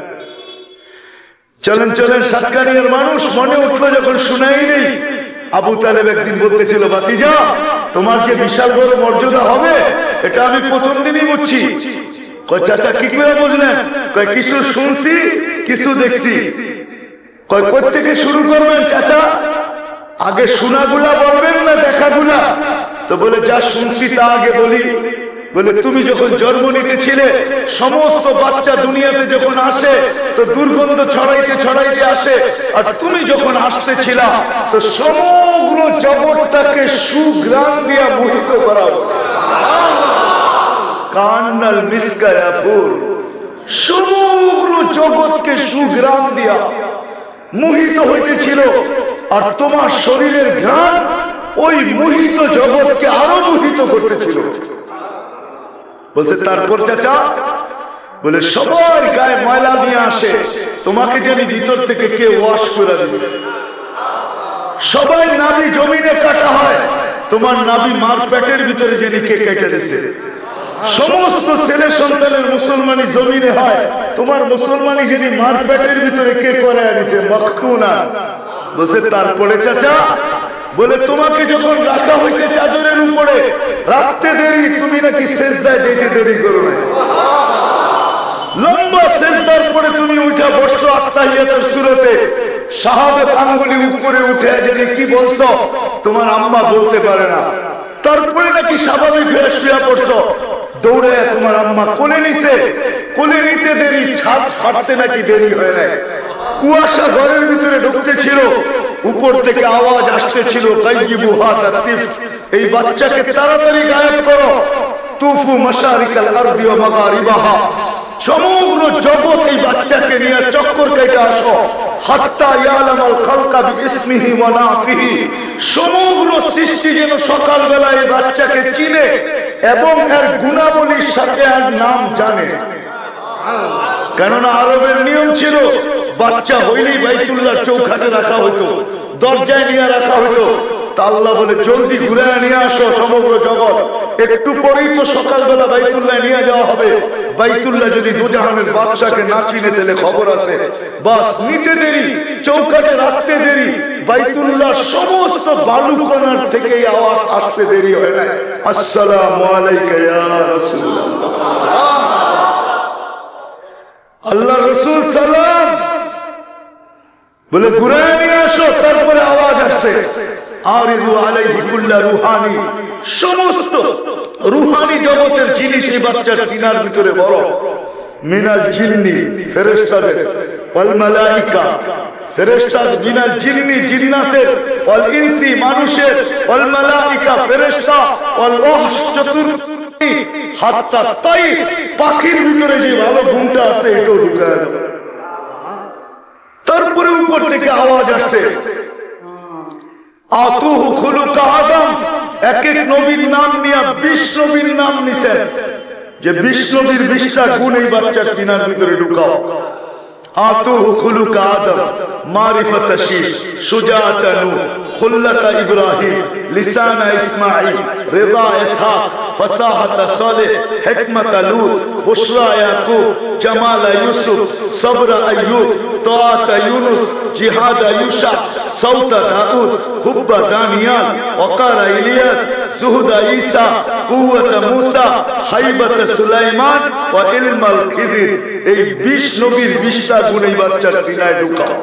চলেন চলেন সাতকানিয়ার মানুষ, মনে উঠলো যখন শুনাই নেই। আবু তালেব একদিন বলতেছিল, ভাতিজা তোমার যে বিশাল বড় মর্যাদা হবে, এটা আমি প্রথম দিনই বুঝছি। কয় চাচা কি করে বুঝলেন? কয় কিছু শুনছি, কিছু দেখছি। কয় কোথা থেকে শুরু করবেন চাচা? আগে শোনাগুলা বলবেন না দেখাগুলা? তো বলে, যা শুনছি তা আগে বলি। বলে, তুমি যখন জন্ম নিতেছিলে, সমস্ত বাচ্চা দুনিয়াতে যখন আসে তো দুর্গন্ধ ছড়াইতে ছড়াইতে আসে, আর তুমি যখন আসতেছিলা তো সমগ্র জগৎটাকে সুঘ্রাণ দিয়া মোহিত করা হচ্ছে। কান্নাল মিসকায়া ফুল, সমগ্র জগৎকে সুঘ্রাণ দিয়া মোহিত হইতেছিল, আর তোমার শরীরের ঘ্রাণ ওই মোহিত জগৎকে আরো মোহিত করতেছিল। বলছে, তারপর চাচা? বলে, সবার গায়ে ময়লা নিয়ে আসে, তোমাকে জানি ভিতর থেকে কে ওয়াশ করে দিবে। সবাই নাভি জমিনে কাটা হয়, তোমার নাভি মার পেটের ভিতরে জানি কে কেটে দিছে। সমস্ত ছেলে সন্তানের মুসলমানি জমিনে হয়, তোমার মুসলমানি জানি মার পেটের ভিতরে কে করে দিছে, মখতুনা। বলছে, তারপরে চাচা? বলে, তোমাকে যখন রাখা হয়েছে চাদরের উপরে, রাখতে দেরি, তুমি নাকি সেজদায় যেতে দেরি করো না। লম্বা সেজদার পরে তুমি উঠা বসছো আত্তাহিয়াতুর সূরাতে, শাহাদাত আঙ্গুলি উপরে উঠে যদি কি বলছো, তোমার আম্মা বলতে পারে না। তারপরে নাকি স্বাভাবিক হয়ে শুয়ে পড়ছো, দৌড়ে তোমার আম্মা কোলে নিছে। কোলে নিতে দেরি, ছাদ ফাটতে নাকি দেরি হয়ে যায়। কুয়াশা ঘরের ভিতরে ঢুকতে ছিল, উপর থেকে আওয়াজ আসতেছিল, এই বাচ্চাকে তাড়াতাড়ি গায়েব করো। তুফু মাশারিকাল আরদি ওয়া মাগারিবাহা, সমগ্র জগৎ এই বাচ্চাকে নিয়ে চক্কর কেটে আসো। হাত্তা ইয়ালামাল খালকা বিইসমিহি ওয়া নাতিহি, সমগ্র সৃষ্টি যেন সকালবেলা এই বাচ্চাকে চিনে এবং এর গুণাবলীর সাথে আর নাম জানে। কেননা আরবের নিয়ম ছিল, বাচ্চা হইলেই বাইতুল্লাহর চৌখাটে রাখা হতো, দরজায় নিয়ে রাখা হতো। তা আল্লাহ বলে জলদি ঘুরে নিয়ে আসো সমগ্র জগৎ। একটু পরেই তো সকালবেলা বাইতুল্লাহ নিয়ে যাওয়া হবে। বাইতুল্লাহ যদি দুজাহানের বাদশাকে না চিনে তাহলে খবর আছে, বাস নিতে দেরি, চৌকাঠে রাখতে দেরি, বাইতুল্লাহ সমস্ত বালুকণার থেকে এই আওয়াজ আসতে দেরি হয় না, আসসালামু আলাইকা ইয়া রাসূলুল্লাহ। আল্লাহ রাসূল সালাম বলে ঘুরে নিয়ে আসো, তারপরে আওয়াজ আসছে আরিদু আলাইহি কুল্লা রুহানি, সমস্ত রুহানি জগতের জিনিস এই বাচ্চার সিনার ভিতরে বড়। মিনাল জিন্নি, ফেরেশতাদের, ওয়াল মালাইকা, ফেরেশতা মিনাল জিন্নি, জিন্নাতের, ওয়াল ইনসি, মানুষের, ওয়াল মালাইকা, ফেরেশতা, ওয়াল ওয়াহশ, চতুর্দিকে, হাত্তা তাইর, পাখির ভিতরে যে ভালো গুণটা আছে এটাও ঢুকায়। তারপরে উপর থেকে আওয়াজ আসছে আতুহু খুলুকা আদম, এক এক নবীর নাম নিয়ে 20 নবীর নাম নিছেন, যে 20 নবীর 20টা গুণ এই বাচ্চার সিনার ভিতরে ঢুকাও। আতুহু খুলুকা আদম, মারিফাত শীশ, সুজাআত নূহ, খুল্লাত ইব্রাহিম, লিসান ইসমাঈল, রিদা ইসহাক, ফসাহাত সালেহ, হিকমত লূত, বুশরা ইয়াকুব, জামাল ইউসুফ, সবর আইয়ুব, তাআত ইউনুস, জিহাদ ইউশা, সাউত দাউদ, হুব্ব দানিয়াল, ওয়াকার ইলিয়াস, জুহদ ঈসা, কুওয়াত মূসা, হাইবত সুলাইমান ওয়া ইলমাল খিদির। এই 20 নবীর 20টা গুণ এই বাচ্চার সিনায় ঢুকাও।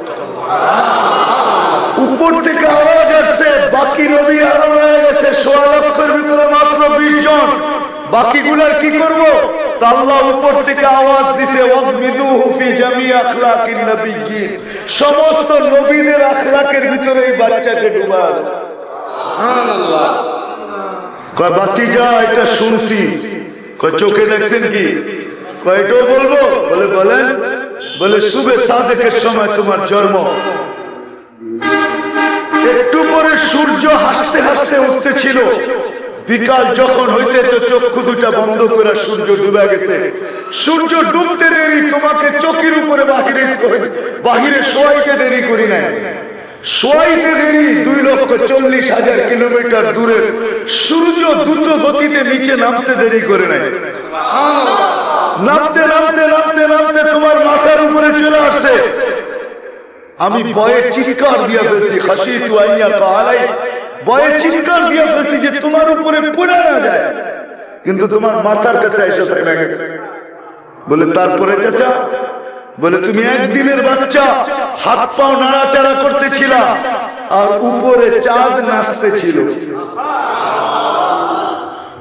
উপর থেকে আওয়াজ আসছে বাকি নবী আরো রয়ে গেছে 1.5 লক্ষের ভিতরে মাত্র 20 জন, বাকিগুলার কি করব? তা আল্লাহ উপর থেকে আওয়াজ দিছে ওয়াগমিদুহু ফি জামি আখলাকিন নবিয়্যিন, সমস্ত নবীদের আখলাকের ভিতরে এই বাচ্চাকে ডুবা দাও। সুবহানাল্লাহ। কয় বাতিজা এটা শুনছি, কয় চোখে দেখছেন কি? কয় এটাও বলবো? বলে বলেন। বলে সুবে সাদেকের সময় তোমার জন্ম, একটু পরে সূর্য হাসতে হাসতে উঠতেছিল, বিকাল যখন হয়েছে তো চক্ষু দুটা বন্ধ করে সূর্য ডুবে গেছে। সূর্য ডুবতে দেরি, তোমাকে চোখের উপরে বাহিরে শোয়াইতে দেরি করি নাই, শোয়াইতে দেরি 2,40,000 কিলোমিটার দূরে সূর্য দ্রুত গতিতে নিচে নামতে দেরি করে নাই। নামতে নামতে নামতে নামতে তোমার মাথার উপরে চলে আসছে। আমি ভয়ে চিৎকার দিয়ে ফেলছি, খাশিতু আইয়াকা আলাই, ভয়ে চিৎকার দিয়ে ফেলছি যে তোমার উপরে পড়ে না যায়, কিন্তু তোমার মাথার কাছে এসে থেমে গেছে। বলে তারপরে চাচা? বলে তুমি একদিনের বাচ্চা, হাত পাও নাড়াচাড়া করতেছিল আর উপরে চাঁদ নাচতেছিল।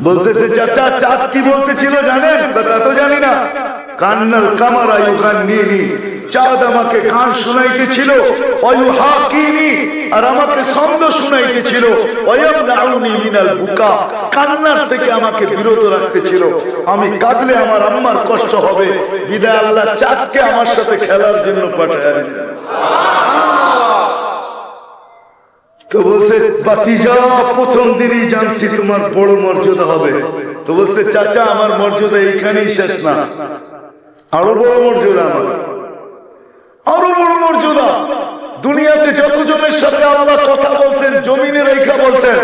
বলতেছে চাচা চাঁদ কি বলতেছিল জানেন? তা তো জানি না। কান্নাল কামারা ইউগান্নিনি, চাঁদ আমাকে গান শুনাইতেছিল, ওয়ুহাকিনি, আর আমাকে ছন্দ শুনাইতেছিল, ওয়ায়ামনাউনি মিনাল বুকা, কান্নার থেকে আমাকে বিরত রাখতেছিল। আমি কাঁদলে আমার আম্মার কষ্ট হবে, বিদায় আল্লাহ চাঁদকে আমার সাথে খেলার জন্য পাঠায় দিয়েছেন। তো বলছে বাতিজা প্রথম দিনই জানছি তোমার বড় মর্যাদা হবে। তো বলছে চাচা আমার মর্যাদা এইখানেই শেষ না, আরো বড় মর্যাদা, আমার আরো বড় মর্যাদা। দুনিয়াতে যতজনের সাথে আল্লাহ কথা বলছেন জমিনে রেখা বলছেন,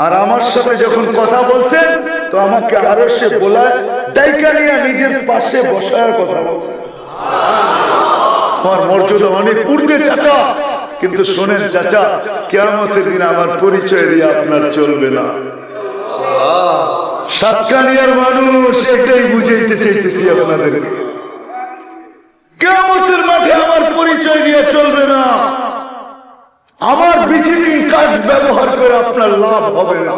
আর আমার সাথে যখন কথা বলছেন তো আমাকে আরো সে বলায় ডাইকা নিয়ে নিজের পাশে বসায় কথা বলছেন। আমার মর্যাদা অনেক ঊর্ধ্বে চাচা। কিন্তু শোনেন চাচা, কিয়ামতের দিন আমার পরিচয় দিয়ে আপনার চলবে না। সাতকানিয়ার মানুষ এটাই বুঝাইতে চাইতেছি আপনাদের, কিয়ামতের মাঠে আমার পরিচয় দিয়ে চলবে না। আমার ভিজিটিং কার্ড ব্যবহার করে আপনার লাভ হবে না।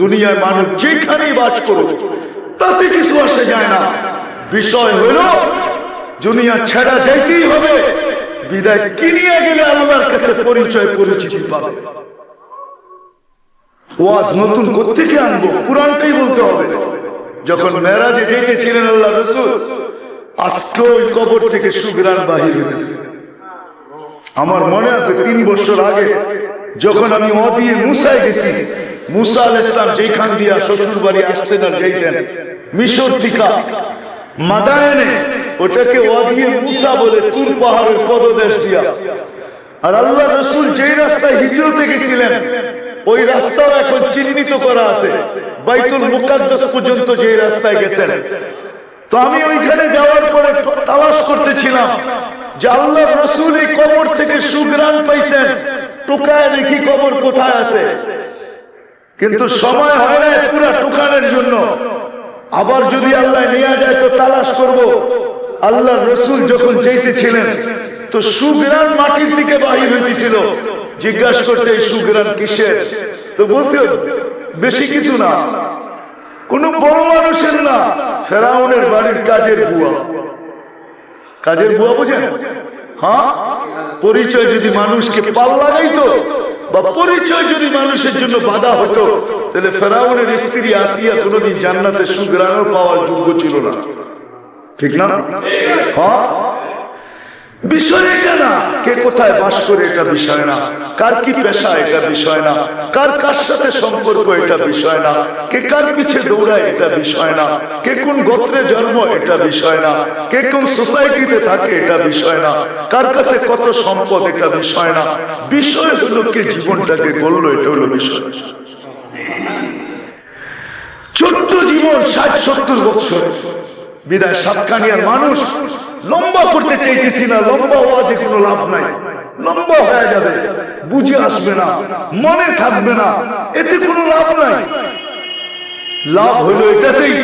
দুনিয়ায় মানুষ যেখানেই বাস করুক তাতে কিছু আসে যায় না। বিষয় হইল দুনিয়া ছেড়া যাইতেই হবে, বিদায় কিনিয়ে গেলে আল্লাহর কাছে পরিচয় পরিচিতি পাবে। ওয়াজ নতুন কোত্থেকে আনবো? কুরআনটাই বলতে হবে। যখন মেরাজে যেতেছিলেন আল্লাহ রাসূল, আজকে ওই কবর থেকে সুগ্রাণ বাহির হয়েছে। আমার মনে আছে 3 বছর আগে যখন আমি ওয়াদি মুসায় গেছি, মুসা আলাইহিস সালাম যেখান দিয়া শ্বশুর বাড়ি আসতেন আর যাইতেন মিশর থেকে মাদায়েনে, ওটাকে ওয়াদি মুসা বলে, তুর পাহাড়ের পদদেশ দিয়া। আর আল্লাহ রাসূল যেই রাস্তায় হিজরতে গেছিলেন ওই রাস্তাও এখন চিহ্নিত করা আছে, বাইতুল মুকাদ্দাস পর্যন্ত যে রাস্তায় গেছেন। তো আমি ওইখানে যাওয়ার পরে তালাশ করতেছিলাম যে আল্লাহ রাসূল এই কবর থেকে সুঘ্রাণ পাইছেন, টুকায় দেখি কবর কোথায় আছে, কিন্তু সময় হয় না পুরা টুকানোর জন্য। আবার যদি আল্লাহ নিয়ে যায় তো তালাশ করব। আল্লাহ রাসূল যখন যাইতেছিলেন তো সুঘ্রাণ মাটির থেকে বাহির হইতেছিল। জিজ্ঞাসা করতে এই সুঘ্রাণ কিসের? তো বলছে বেশি কিছু না, কোন বড় মানুষের না, ফেরাউনের বাড়ির কাজের বুয়া। কাজের বুয়া বুঝেন? হ্যাঁ, পরিচয় যদি মানুষকে পাল লাগাইতো বা পরিচয় যদি মানুষের জন্য বাধা হতো তাহলে ফেরাউনের স্ত্রী আসিয়া কোনোদিন জান্নাতে সুঘ্রাণও পাওয়ার যোগ্য ছিল না, ঠিক না? হ্যাঁ, বিষয় এটা না কে কোথায় বাস করে, এটা বিষয় না কার কি পেশা, এটা বিষয় না কার কার সাথে সম্পর্ক, এটা বিষয় না কে কার পিছে দৌড়ায়, এটা বিষয় না কে কোন গোত্রে জন্ম, এটা বিষয় না কে কোন সোসাইটিতে থাকে, এটা বিষয় না কার কাছে কত সম্পদ, এটা বিষয় না। বিষয় হলো কে জীবনটাকে গড়লো, এটা হলো বিষয়। ছোট্ট জীবন 60-70 বছর, বিদায় সাতকানিয়ার মানুষ লম্বা করতে চাইতেছি না, লম্বা ওয়াজে কোনো লাভ নাই, লম্বা হয়ে যাবে, বুঝে আসবে না, মনে থাকবে না, এতে কোনো লাভ নাই। লাভ হলো এটাতেই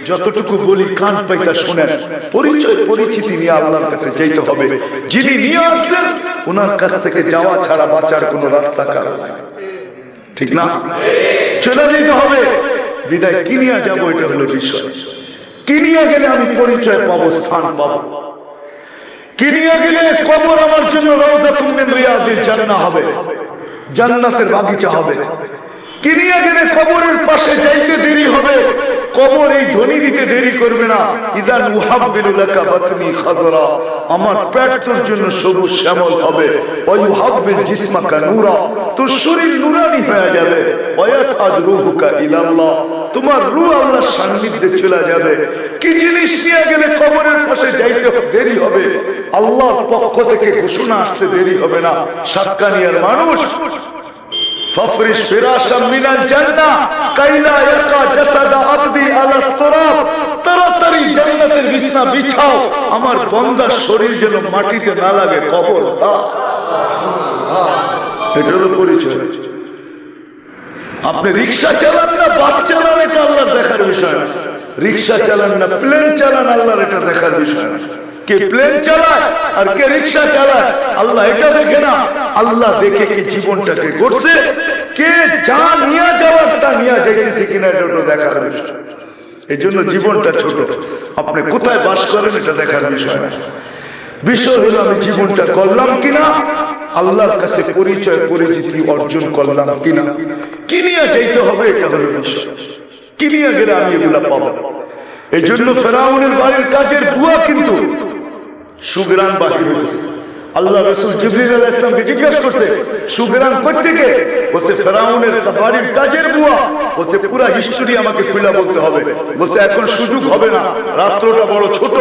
যতটুকু বলি কান পাইতা শোনেন, পরিচয় পরিচিতি নিয়ে আল্লাহর কাছে যাইতে হবে। যিনি নিয়ে আসছেন ওনার কাছ থেকে যাওয়া ছাড়া বাঁচার কোনো রাস্তা কারো নাই, ঠিক না? চলে যেতে হবে, বিদায় কি নিয়ে যাবো এটা হলো বিষয়। কি নিয়ে গেলে আমি পরিচয় পাবো, স্থান পাবো, কি নিয়ে গেলে কবর আমার জন্য রাউযাতুম মিন রিয়াদিল জান্নাহ হবে, জান্নাতের বাগিচা হবে। কি নিয়ে গেলে কবরের পাশে যাইতে দেরি হবে, কবর এই ধ্বনি দিতে দেরি করবে না। ইদান উহাব্বিলু লাকা বাতনি খাদরা, আমার পেট তোর জন্য সবুজ শ্যামল হবে। ওয়া ইউহাব্বিল জিসমাকা নূরা, তোর শরীর নূরানি হয়ে যাবে। ওয়া ইয়াসআদ রূহুকা ইলাল্লাহ, তোমার রূহ আল্লাহর সান্নিধ্যে চলে যাবে। কি জিনিস নিয়ে গেলে কবরের পাশে যাইতে দেরি হবে, আল্লাহর পক্ষ থেকে ঘোষণা আসতে দেরি হবে না। সাতকানিয়ার মানুষ ফাফরিশ ফিরাশাম মিনাল জান্নাহ কাইলা ইয়াকা জাসাদা আবদি আলা তুরাব, তাড়াতাড়ি জান্নাতের বিছানা বিছাও, আমার বান্দার শরীর যেন মাটিতে না লাগে, কবর দাও। এটা হলো পরিচয়। আপনি রিকশা চালান না বাস চালান, এটা আল্লাহর দেখার বিষয় না। রিকশা চালান না প্লেন চালান, আল্লাহর এটা দেখার বিষয় না। কে প্লেন চালায় আর কে রিকশা চালায় আল্লাহ এটা দেখে না। আল্লাহ দেখে কি জীবনটাকে গড়ছে, কে যা নিয়ে যাওয়ার তা নিয়ে যাইতেছে কিনা, এটা দেখার বিষয়। এই জন্য জীবনটা ছোট, আপনি কোথায় বাস করেন এটা দেখার বিষয় না। বিষয় হলো আমি জীবনটা করলাম কিনা, আল্লাহর কাছে পরিচয় পরিচিতি অর্জন করলাম কিনা, কি নিয়ে যাইতে হবে এটা হলো বিষয়। কি নিয়ে গেলে আমি এগুলা পাবো। এই জন্য ফেরাউনের বাড়ির কাজের বুয়া কিন্তু সুঘ্রাণ বাহির হয়েছে। আল্লাহ রাসূল জিবরিল আলাইহিস সালামকে জিজ্ঞাসা করছে সুঘ্রাণ কই থেকে? বলছে ফেরাউনের বাড়ির কাজের বুয়া। বলছে পুরো হিস্টরি আমাকে খুলে বলতে হবে। বলছে এখন সুযোগ হবে না, রাত্রটা বড় ছোট,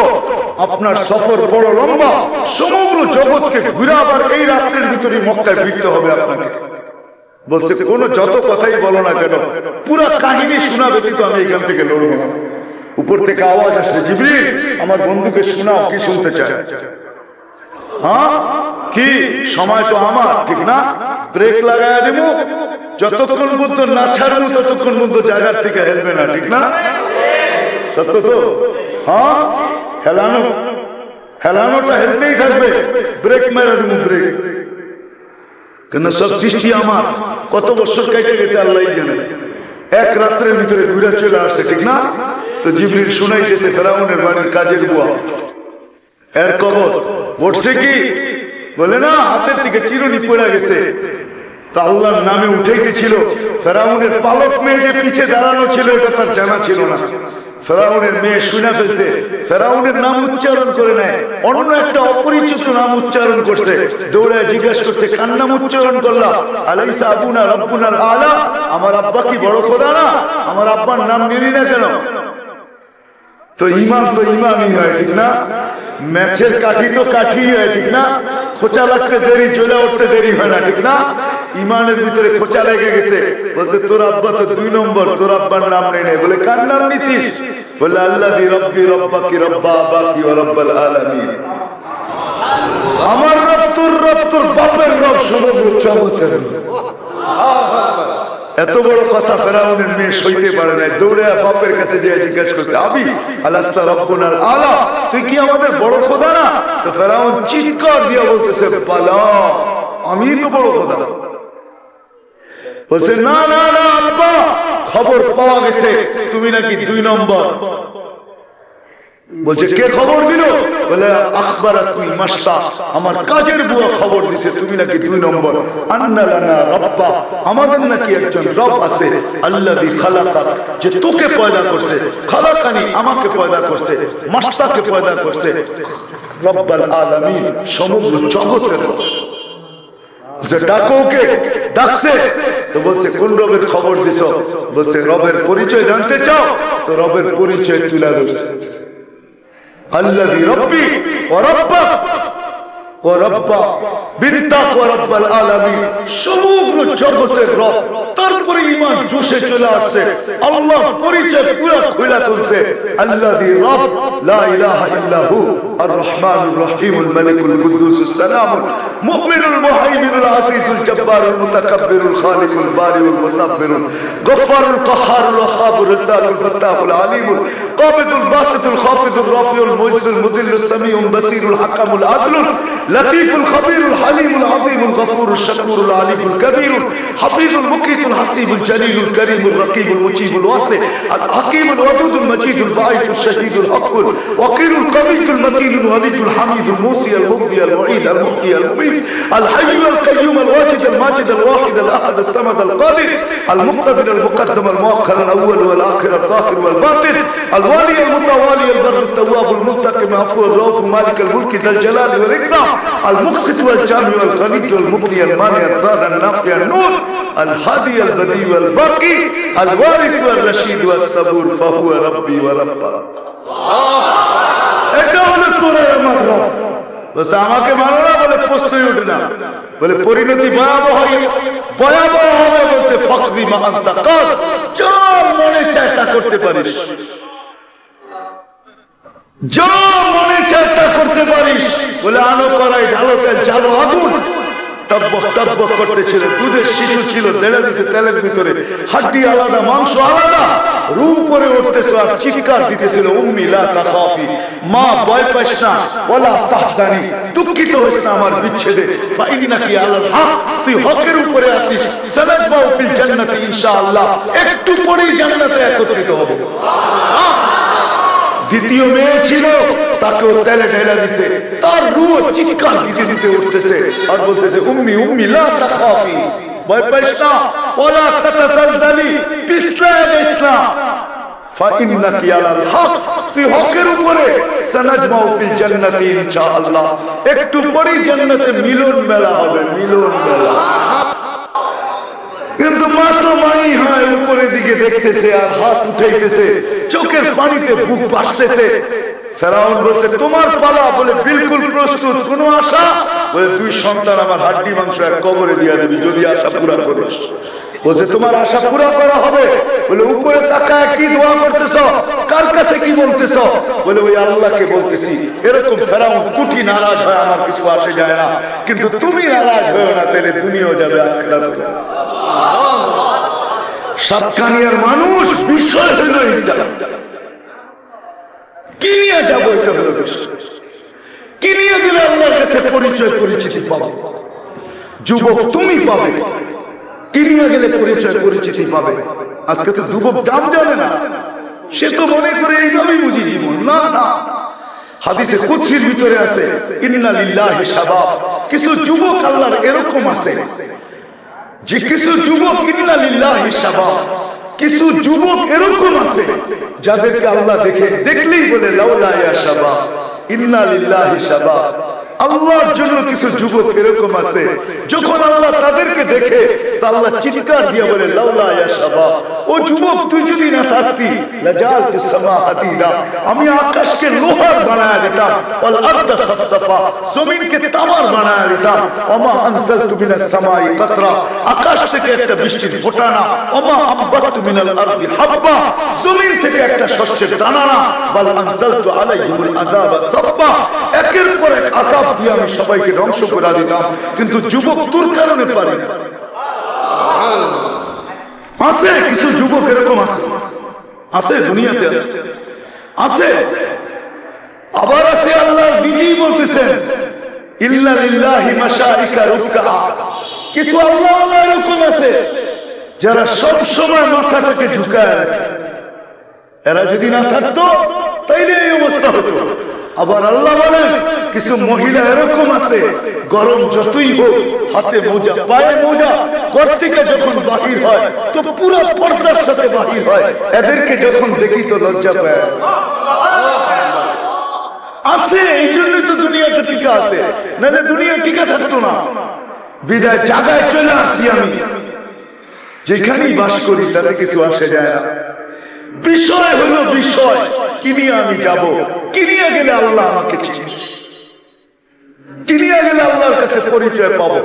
আপনার সফর বড় লম্বা, সমগ্র জগৎকে ঘুরে আবার এই রাত্রের ভিতরে মক্কায় ফিরতে হবে আপনাকে। বলছে কোন যত কথাই বলো না কেন, পুরো কাহিনী শোনা ব্যতীত আমি এখান থেকে লড়বো না। উপর থেকে আওয়াজ আসছে, জিবরিল আমার বন্ধুকে শোনাও, কি শুনতে চায়? হ্যাঁ কি সময় তো আমার, ঠিক না? ব্রেক লাগায় দেবো, যতক্ষণ পর্যন্ত না ছাড়বো ততক্ষণ পর্যন্ত জায়গার থেকে হেলবে না, ঠিক না? সত্য তো? হ্যাঁ, হেলানোটা হেলতেই থাকবে, ব্রেক মেরে দেবো, ব্রেক। কেন সব সৃষ্টি আমার, কত বছর কেটে গেছে আল্লাহ জানে, এক রাত্রের ভিতরে ঘুরে চলে আসছে, ঠিক না? তো জিবরিল শুনাইতেছে ফেরাউনের বাড়ির কাজের বুয়া এর কবর ঘটছে কি, বলে না হাতের থেকে চিরুনি পড়ে গেছে। তা আল্লাহর নামে উঠাইতেছিল, ফেরাউনের পালক মেয়ে যে পিছে দাঁড়ানো ছিল এটা তার জানা ছিল না। ফেরাউনের মেয়ে শুনে ফেলছে, ফেরাউনের নাম উচ্চারণ করে নেয়, অন্য একটা অপরিচিত নাম উচ্চারণ করছে। দৌড়ায় জিজ্ঞাসা করছে কার নাম উচ্চারণ করলা? আলাইসা আবুনা রব্বুনাল আলা, আমার আব্বা কি বড় খোদা না? আমার আব্বার নাম নিলি না কেন? তো ইমানই হয়, ঠিক না? ম্যাচের কাঠি তো কাঠি হয়, ঠিক না? খোঁচা লাগতে দেরি, জ্বলে উঠতে দেরি হয় না, ঠিক না? ইমানের ভিতরে খোঁচা লেগে গেছে। বলছে তোর আব্বা তো 2 নম্বর, তোর আব্বার নাম নেই। বলে কার নাম নিছিস? বলে আল্লাযী রব্বি রব্বাকি রব্বা আবাকি ওয়া রব্বাল আলামিন। আমার রব তোর বাপের রব, সমগ্র জগতের রব। এত বড় কথা ফেরাউনের মেয়ে সইতে পারে না, দৌড়ে বাপের কাছে যেয়ে জিজ্ঞাসা করতে, আবি আলাস্তা রব্বুনাল আলা, তুই কি আমাদের বড় খোদা না? তো ফেরাউন চিৎকার দিয়ে বলতেছে, পালা, আমি তো বড় খোদা। বলছে না না না আব্বা, খবর পাওয়া গেছে তুমি নাকি 2 নম্বর। বলছে কে খবর দিল? বলে আখবারাতনি মাশতা, আমার কাজের বুয়া খবর দিছে তুমি নাকি 2 নম্বর। আন্না লানা রাব্বা, আমাদের নাকি একজন রব আছে, আল্লাযী খালাকাক, যে তোকে পয়দা করছে, খালাকানি আমাকে পয়দা করছে, মাশতাকে পয়দা করছে, রব্বাল আলামিন, সমগ্র জগতের রব। যে ডাকো ওকে, ডাকছে। তো বলছে কোন রবের খবর দিছো? বলছে রবের পরিচয় জানতে চাও? তো রবের পরিচয় তুলে ধরছে, আল্লাযী রব্বি ওয়া রাব্বাক ওয়া রাব্বা বিনতাক ওয়া রাব্বাল আলামিন, সমগ্র জগতের রব। তারপরে ঈমান জোশে চলে আসছে, আল্লাহ পরিচয় পুরো খুলে তুলছে, আল্লাযী রব লা ইলাহা ইল্লা হু আর রহমানুর রহিমুল মালিকুল কুদ্দুসুস সালামুল মুমিনুল মুহাইমিনুল আজিজুল জব্বারুল মুতাকাব্বিরুল খালিকুল বারিউল মুসাব্বিরুল গফফারুল কাহ্হারুল ওয়াহ্হাবুর রাজ্জাকুল ফাত্তাহুল আলিমুল কাবিদুল বাসিতুল খাফিদুর রাফিউল মুজিজুল মুযিল্লুস সামিউল বাসিরুল হাকামুল আদলুল লতীফুল খবীরুল হালিমুল আযীমুল গফুরুশ শাকুরুল আলিমুল কবীরুল হাফিজুল মুকিতুল হাসিবুল জলিলুল করিমুল রকিবুল মুজিবুল ওয়াসি আল হাকিমুল ওয়াদুদুল মজিদুল বাঈতুল শহীদুল হকুল ওয়াকিলুল কবিয়ুল মতিনুল ওয়ালিদুল হামিদুল মুসি আল মুবদি আল মুঈদ আল মুহয়ি আল মুমীত আল হাইয়ুল আল কাইয়্যুম আল ওয়াজিদ আল মাজিদ আল ওয়াহিদ আল আহাদ আল সামাদ আল কাদির আল মুক্তাদির আল মুকদ্দম আল মুআخر আল আউয়াল ওয়াল আখির আল যাহির ওয়াল বাতিন আল ওয়ালি আল মুতাওয়ালি আল বর আল তাওয়াব আল মুনতাকিম আফু আল রাউফ মালিক আল মুলক যাল জালাল ওয়াল ইকরাম المقسط والجامع والغني والمغني المانع الضار النافع النور الهادي البديع والباقي الوارث والرشيد والصبور فهو ربي وربك। এটা হলো তোরে আমার রব। বস আমাকে মানো না বলে প্রশ্নই ওঠে না, বলে পরিণতি ভয়াবহ হবে। বলতে ফাকদি মা আনতা কাদ, যা মনে চায় তা করতে পারিস, যা মনে চেষ্টা করতে পারিস। বলে আলো করাই, ঢালো তেল, জ্বালো আগুন। টকবক টকবক করতেছিল, দুধের শিশু ছিল, দেড়ে দিছে তেলের ভিতরে, হাড্ডি আলাদা, মাংস আলাদা, রু উপরে উঠতেছে আর চিৎকার দিতেছিল, উম্মি লা তাখাফি, মা ভয় পাইস না, ওয়ালা তাহজানি, দুঃখিত হইস না আমার বিচ্ছেদে, ফাইন্নাকি আলাল হক, তুই হকের উপরে আছিস, সানাজবাউ ফিল জান্নাতি ইনশাআল্লাহ, একটু পরেই জান্নাতে একত্রিত হব। দ্বিতীয় মেয়ে ছিল, তাকেও তেলে ঢেলে দিছে, তার রুহ চিৎকার দিতে দিতে উঠতেছে আর বলতেছে উম্মি উম্মি লা তাখাফি, ভয় পাইস না, ওয়ালা তাতাজালজালি, পিছলা যাইস না, ফাইন্নাকি আলাল হক, তুই হকের উপরে, সানাজমাউ ফিল জান্নাতি ইনশাআল্লাহ, একটু পরেই জান্নাতে মিলন মেলা হবে, মিলন মেলা। কিন্তু মাত্র মাই হয়, উপরের দিকে দেখতেছে আর হাত উঠাইতেছে, চোখের পানিতে বুক ভাসতেছে। ফেরাউন বলছে তোমার পালা। বলে বিলকুল প্রস্তুত, কোনো আশা? বলে 2 সন্তান আমার হাড্ডি মাংস এক কবরে দিয়া দিবি যদি আশা পুরা করিস। বলছে তোমার আশা পুরা করা হবে। বলে উপরে তাকায় কি দোয়া করতেছ, কার কাছে কি বলতেছ? বলে ওই আল্লাহকে বলতেছি। এরকম ফেরাউন কুটি নারাজ হয়, আমার কিছু আসে যায় না, কিন্তু তুমি নারাজ হয়েও না, তাহলে দুনিয়াও যাবে আখিরাতও যাবে। সাতকানিয়ার মানুষ বিষয় হইল এটা, কি নিয়ে যাবো, এটা হলো কি নিয়ে গেলে আল্লাহর কাছে পরিচয় পরিচিতি পাবে। যুবক তুমি পাবে, কি নিয়ে গেলে পরিচয় পরিচিতি পাবে। আজকে তো যুবক দাম জানে না, সে তো মনে করে এইভাবেই বুঝি জীবন। না না, হাদিসে কুদসির ভিতরে আছে ইন্না লিল্লাহি শাবাব, কিছু যুবক আল্লাহর এরকম আছে যে কিছু যুবক ইন্না লিল্লাহি শাবাব, কিছু যুবক এরকম আছে যাদেরকে আল্লাহ দেখলেই বলে লাউলা ইয়া শাবাব ইন্না লিল্লাহি শাবাব, আল্লাহর জন্য কিছু যুবক এরকম আছে, যখন আল্লাহ তাদেরকে দেখে তা আল্লাহ চিৎকার দিয়ে বলে লাউলা ইয়া শাবাব, ও যুবক তুই যদি না থাকতি লাজালতিস সামা হাদিদা, আমি আকাশকে লোহার বানায়া দিতাম, ওয়াল আরদা সাফসাফা, জমিনকে তামার বানায়া দিতাম, ওমা আনজালতু মিনাস সামাই কাতরা, আকাশ থেকে একটা বৃষ্টির ফোঁটা না, ওমা আম্বাতু মিনাল আরদি হাব্বা, জমিন থেকে একটা শস্যের দানা না, বাল আনজালতু আলাইহিমুল আযাবা সাব্বা, একের পর এক আযাব দিয়ে আমি সবাইকে ধ্বংস করে দিতাম। কিন্তু যুবক তোর কারণে পারে না। আছে কিছু যুবক এরকম আছে, আছে দুনিয়াতে আছে, আছে। আবার আছে আল্লাহ নিজেই বলতেছেন ইল্লা লিল্লাহি মাশারিকা রুকআ, কিছু আল্লাহ আল্লাহ এরকম আছে যারা সব সময় মাথাটাকে ঝুঁকায় রাখে। এরা যদি না থাকতো তাইলে এই অবস্থা হতো। আবার আল্লাহ বলেন কিছু মহিলা এরকম আছে, গরম যতই হোক হাতে মোজা পায়ে মোজা, ঘর থেকে যখন বাহির হয় তো পুরো পর্দার সাথে বাহির হয়, এদেরকে যখন দেখি তো লজ্জা পায়। আছে, এই জন্যই তো দুনিয়াটা টিকা আছে, নাহলে দুনিয়া টিকা থাকতো না। বিদায় জায়গায় চলে আসছি আমি, যেখানেই বাস করি তাতে কিছু আসে যায় না। বিষয় হলো বিষয়, কিনিয়া আমি যাব, কিনিয়া গেলে আল্লাহ আমাকে চিনি, কিনিয়া গেলে আল্লাহর কাছে পরিচয় পাবো,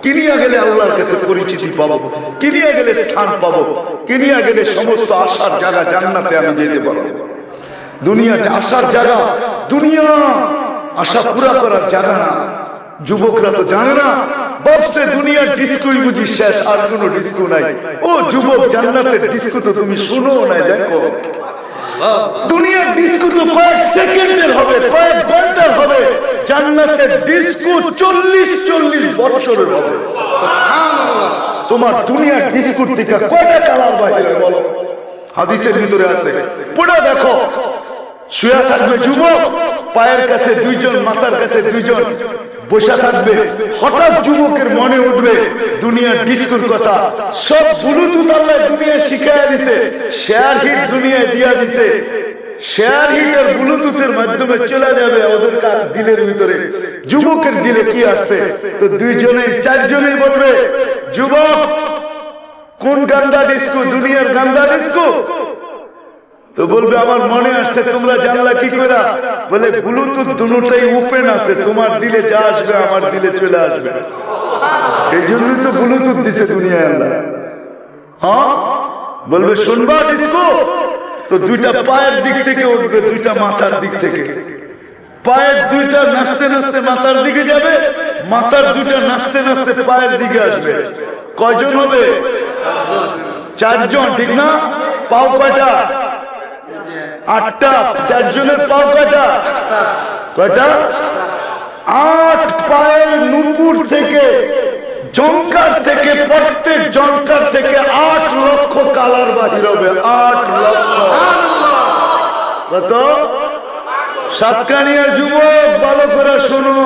কিনিয়া গেলে আল্লাহর কাছে পরিচিতি পাবো, কিনিয়া গেলে স্থান পাবো, কিনিয়া গেলে সমস্ত আশার জায়গা জান্নাতে আমি যেতে পারবো। দুনিয়া আশার জায়গা, দুনিয়া আশা পুরা করার জায়গা না। যুবকরা তো জানে না, ভাবছে দুনিয়ার ডিস্কোই বুঝি শেষ, আর কোনো ডিস্কো নাই। ও যুবক, জান্নাতের ডিস্কো তো তুমি শুনো নাই, দেখো। দুনিয়ার ডিস্কো তো কয়েক সেকেন্ডের হবে, কয়েক ঘন্টার হবে, জান্নাতের ডিস্কো 40 বছরের হবে। তোমার দুনিয়ার ডিস্কোর থেকে কয়টা কালার বাইরে বলো? হাদিসের ভিতরে আছে, পড়ে দেখো। শুয়ে থাকবে যুবক, পায়ের কাছে দুইজন, মাথার কাছে দুইজন বসে থাকবে। হঠাৎ যুবকের মনে উঠবে দুনিয়ার ডিস্কোর কথা। সব ব্লুটুথ আল্লাহ দুনিয়া শিখাইয়া দিছে, শেয়ার হিট দুনিয়ায় দিয়া দিছে। শেয়ার হিট আর ব্লুটুথের মাধ্যমে চলে যাবে ওদের দিলের ভিতরে। যুবকের দিলে কি আসছে? তো দুইজনে চারজনে বলবে, যুবক কোন গান্দা ডিস্কো? দুনিয়ার গান্দা ডিস্কো? তো বলবে আমার মনে আসছে। তোমরা জানলা কি করে? বলে ব্লুটুথ দুটোটাই ওপেন আছে, তোমার দিলে যা আসবে আমার দিলে চলে আসবে। এই জন্যই তো ব্লুটুথ দিছে দুনিয়ায় আল্লাহ। হ্যাঁ, বলবে শুনবা ডিস্কো? তো দুইটা পায়ের দিক থেকে উঠবে, দুইটা মাথার দিক থেকে। পায়ের দুইটা নাচতে নাচতে মাথার দিকে যাবে, মাথার দুইটা নাচতে নাচতে পায়ের দিকে আসবে। কয়জন হবে? চারজন, ঠিক না? পাও কয়টা? 8টা। চারজনের পাও কয়টা? কয়টা? 8 পায়ের নুপুর থেকে, জঙ্কার থেকে, প্রত্যেক জঙ্কার থেকে 8 লক্ষ কালার বাহির হবে। 8 লক্ষ। কত? সাতকানিয়া যুবক ভালো করে শুনো,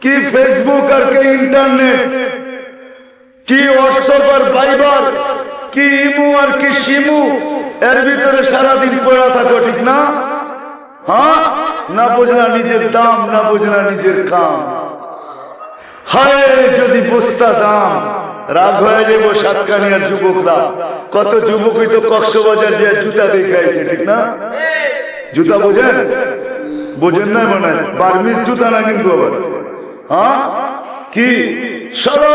কি ফেসবুক আর কি ইন্টারনেট, কি হোয়াটসঅ্যাপ আর ভাইবার, কি ইমু আর কি শিমু, এর ভিতরে সারাদিন পড়া থাকো, ঠিক না? হ্যাঁ, না বুঝলা নিজের দাম, না বুঝলা নিজের কাম। হায় যদি বুঝতা দাম, রাগ হয়ে যাবো সাতকানিয়ার যুবকরা। কত যুবকই তো কক্সবাজার যে জুতা দেখাইছে, ঠিক না? জুতা বোঝেন? বোঝেন না মনে হয়, বার্মিজ জুতা না কিন্তু আবার। হ্যাঁ, কি সারা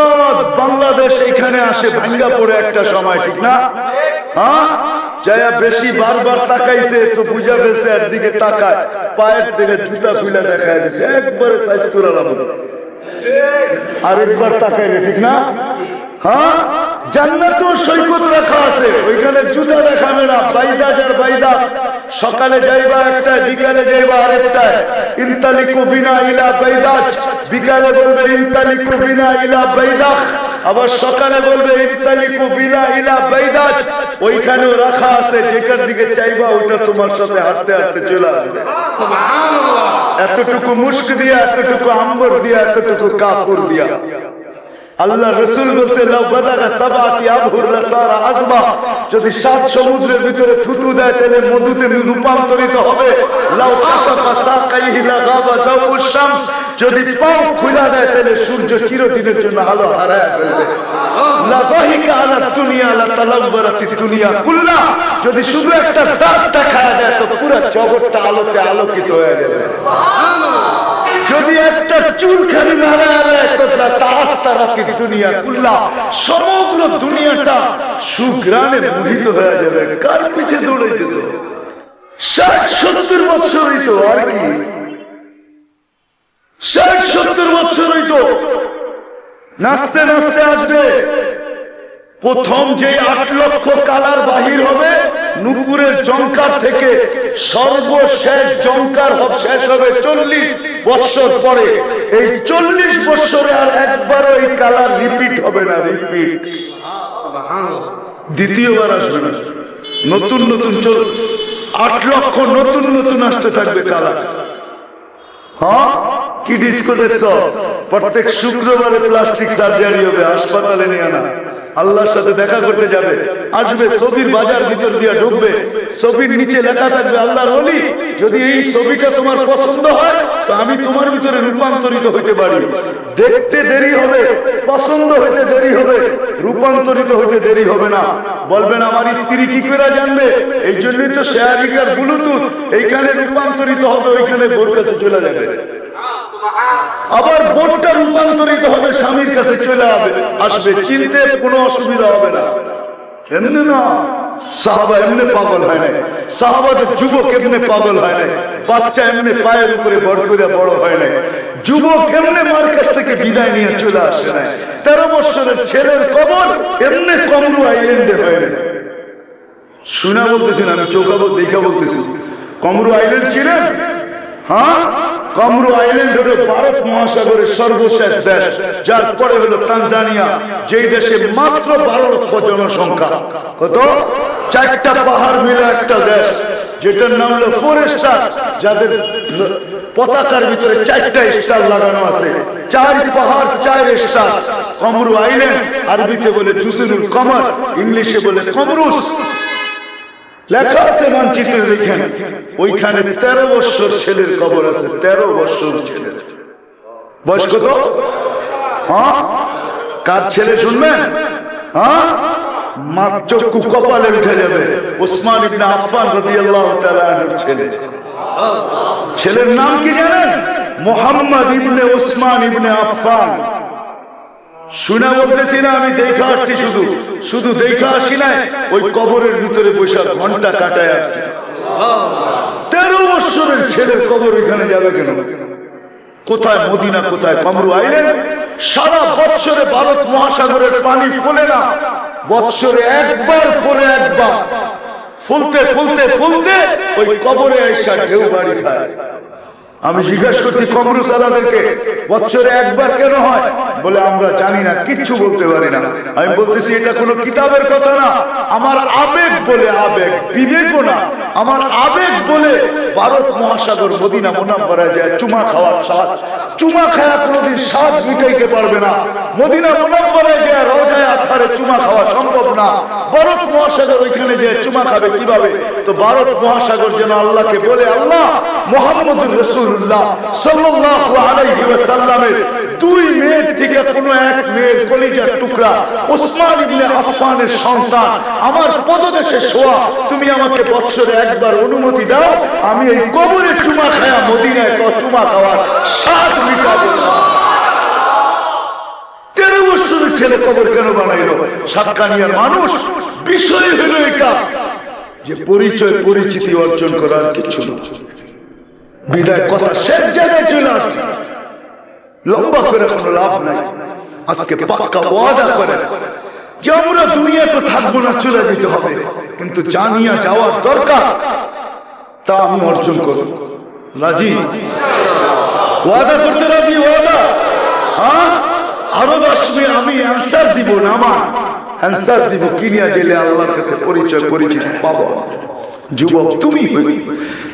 বাংলাদেশ এখানে আসে ভাঙ্গা পড়ে একটা সময়, ঠিক না? হ্যাঁ, যায়া বেশি বারবার তাকাইছে তো বুঝা ফেলছে, একদিকে তাকায়, পায়ের থেকে জুতা খুলে দেখায় দিছে, একবারে সাইজ করে আরেকবার তাকাইলে, ঠিক না? হ্যাঁ, জান্নাতেও সৈকত রাখা আছে, ওইখানে জুতা দেখাবে না। বাইদাজ আর বাইদা, সকালে যাইবা একটায়, বিকালে যাইবা আরেকটায়। ইনতালিকু বিনা ইলা বাইদাজ, বিকালে বলবে ইনতালিকু বিনা ইলা বাইদাজ, আবার সকালে বলবে ইনতালিকু বিনা ইলা বাইদাজ। ওইখানেও রাখা আছে, যেটার দিকে চাইবা ওটা তোমার সাথে হাঁটতে হাঁটতে চলে আসবে। সুবহানাল্লাহ। এতটুকু মুস্ক দিয়া, এতটুকু আম্বর দিয়া, এতটুকু কাপড় দিয়া। আল্লাহ রাসূল বলেছে লাউ বাদাগা সাবাতি আবহুর লাসারা আযবা, যদি 7 সমুদ্রের ভিতরে থুতু দেয় তাহলে মধুতে রূপান্তরিত হবে। লাউ আশাফা সাকাইহি লাগাবা যাওউশ শামস, যদি পাও খুলে দেয় তাহলে সূর্য চিরদিনের জন্য আলো হারায় ফেলবে। লা যাহিকা আলা দুনিয়া লা তালাব্বারাতিদ দুনিয়া কুল্লা, যদি শুধু একটা দাঁত দেখায় দেয় তো পুরো জগৎটা আলোতে আলোকিত হয়ে যাবে। যদি একটা চুলখানি নাড়ায় দেয় তো তারাতিদ দুনিয়া কুল্লা, সমগ্র দুনিয়াটা সুঘ্রাণে মোহিত হয়ে যাবে। কার পিছে দৌড়াইতেছ? 60-70 বছর হইতো, আর কি 60-70 বছর হইতো। নাচতে নাচতে আসবে প্রথম যে 8 লক্ষ কালার বাহির হবে নুপুরের জঙ্কার থেকে, সর্বশেষ জঙ্কার শেষ হবে 40 বছর পরে। এই 40 বছরে আর একবারও এই কালার রিপিট হবে না, রিপিট দ্বিতীয়বার আসবে না। নতুন নতুন 8 লক্ষ নতুন নতুন আসতে থাকবে কালার। হ্যাঁ, কি ডিস্কো দেখছ? প্রত্যেক শুক্রবারে প্লাস্টিক সার্জারি হবে, হাসপাতালে নিয়ে না। আল্লাহর সাথে দেখা করতে যাবে, আসবে ছবির বাজার ভিতর দিয়ে ঢুকবে, ছবির নিচে লেখা থাকবে আল্লাহর ওলি, যদি এই ছবিটা তোমার পছন্দ হয় তো আমি তোমার ভিতরে রূপান্তরিত হইতে পারি। দেখতে দেরি হবে, পছন্দ হইতে দেরি হবে, রূপান্তরিত হইতে দেরি হবে না। বলবেন আমার স্ত্রী কি করে জানবে? এই জন্যই তো শেয়ারিং আর ব্লুটুথ, এইখানে রূপান্তরিত হবে, ওইখানে বোর কাছে চলে যাবে। আবার বোনটা রূপান্তরিত হবে, স্বামীর কাছে চলে আসবে, চিনতে কোনো অসুবিধা হবে না। এমনি না, সাহাবা এমনি পাগল হয় না, সাহাবাদের যুবক এমনি পাগল হয় না, বাচ্চা এমনি পায়ের উপরে বড় করে বড় হয় না, যুবক এমনি মার কাছ থেকে বিদায় নিয়ে চলে আসে না। 13 বছরের ছেলের কবর এমনি কমরু আইল্যান্ডে হয় না। শুনা বলতেছি না, আমি চৌকাবত দেখা বলতেছি। কমরু আইল্যান্ড ছিলেন? হ্যাঁ, কমরু আইল্যান্ড হলো ভারত মহাসাগরের সর্বশেষ দেশ, যার পরে হলো তানজানিয়া, যেই দেশে মাত্র 12 লক্ষ জনসংখ্যা। কত? 4টা পাহাড় মিলে একটা দেশ, যেটার নাম হলো 4 স্টার, যাদের পতাকার ভিতরে 4টা স্টার লাগানো আছে। 4 পাহাড় 4 স্টার। কমরু আইল্যান্ড আরবিতে বলে জুসুরুল কমর, ইংলিশে বলে কমরুস। লেখা আছে মানচিত্রে, দেখেন ওইখানে 13 বছর ছেলের কবর আছে। 13 বছর ছেলের বয়স কত? হ্যাঁ, কার ছেলে শুনবেন? হ্যাঁ, চক্ষু কপালে উঠে যাবে। ওসমান ইবনে আফফান রাদিয়াল্লাহু তাআলা আনহুর ছেলে। ছেলের নাম কি জানেন? মুহাম্মদ ইবনে ওসমান ইবনে আফফান। শুনা বলতেছি না, আমি দেখা আসছি, শুধু দেখা আসি না, ওই কবরের ভিতরে বৈশাখ ঘন্টা কাটায় আসছি। 13 বছরের ছেলের কবর এখানে যাবে কেন? কোথায় মদিনা, কোথায় কমরু আইল্যান্ড? সারা বছরে ভারত মহাসাগরের পানি ফোলে না, বছরে একবার ফোলে, একবার ফুলতে ফুলতে ফুলতে ওই কবরে এসে ঢেউ বাড়ি খায়। আমি জিজ্ঞাসা করছি কবরু সালাদেরকে, বছরে একবার কেন হয়? বলে আমরা জানি না, কিচ্ছু বলতে পারি না। আমি বলতেছি এটা কোনো কিতাবের কথা না, আমার আবেগ বলে, আবেগ, বিবেকও না, আমার আবেগ বলে। ভারত মহাসাগর মদিনা মুনাওয়ারায় যায় চুমা খাওয়ার স্বাদ, চুমা খায়া কোনোদিন স্বাদ মিটাইতে পারবে না। মদিনা মুনাওয়ারায় যায় রওজায়ে আতহারে চুমা খাওয়া সম্ভব না। ভারত মহাসাগর ওইখানে যায় চুমা খাবে কিভাবে? তো ভারত মহাসাগর যেন আল্লাহকে বলে, আল্লাহ, মুহাম্মদুর রাসূলুল্লাহ সাল্লাল্লাহু আলাইহি ওয়াসাল্লামের 2 মেয়ের থেকে কোনো এক মেয়ের কলিজার টুকরা ওসমান ইবনে আফফানের সন্তান আমার পদদেশে শোয়া, তুমি আমাকে বছরে একবার অনুমতি দাও, আমি এই কবরে চুমা খায়া মদিনায় চুমা খাওয়ার স্বাদ মিটাবো। 13 বছরের ছেলে কবর কেন বানাইলো? সাতকানিয়ার মানুষ, বিষয় হলো এটা যে পরিচয় পরিচিতি অর্জন করার কিছু না। বিদায় কথা শেষ জায়গায় চলে আসছে, লম্বা করে কোনো লাভ নাই। আজকে পাক্কা ওয়াদা করে যে আমরা দুনিয়া তো থাকবো না, চলে যেতে হবে, কিন্তু জানিয়া যাওয়ার দরকার, তা আমি অর্জন করব। রাজি? ওয়াদা করতে রাজি? ওয়াদা? হ্যাঁ, আরো আসবে, আমি অ্যান্সার দিব না, আমার অ্যান্সার দিব কিনিয়া জেলে আল্লাহর কাছে পরিচয় পরিচিতি পাবো। যুবক তুমি হই,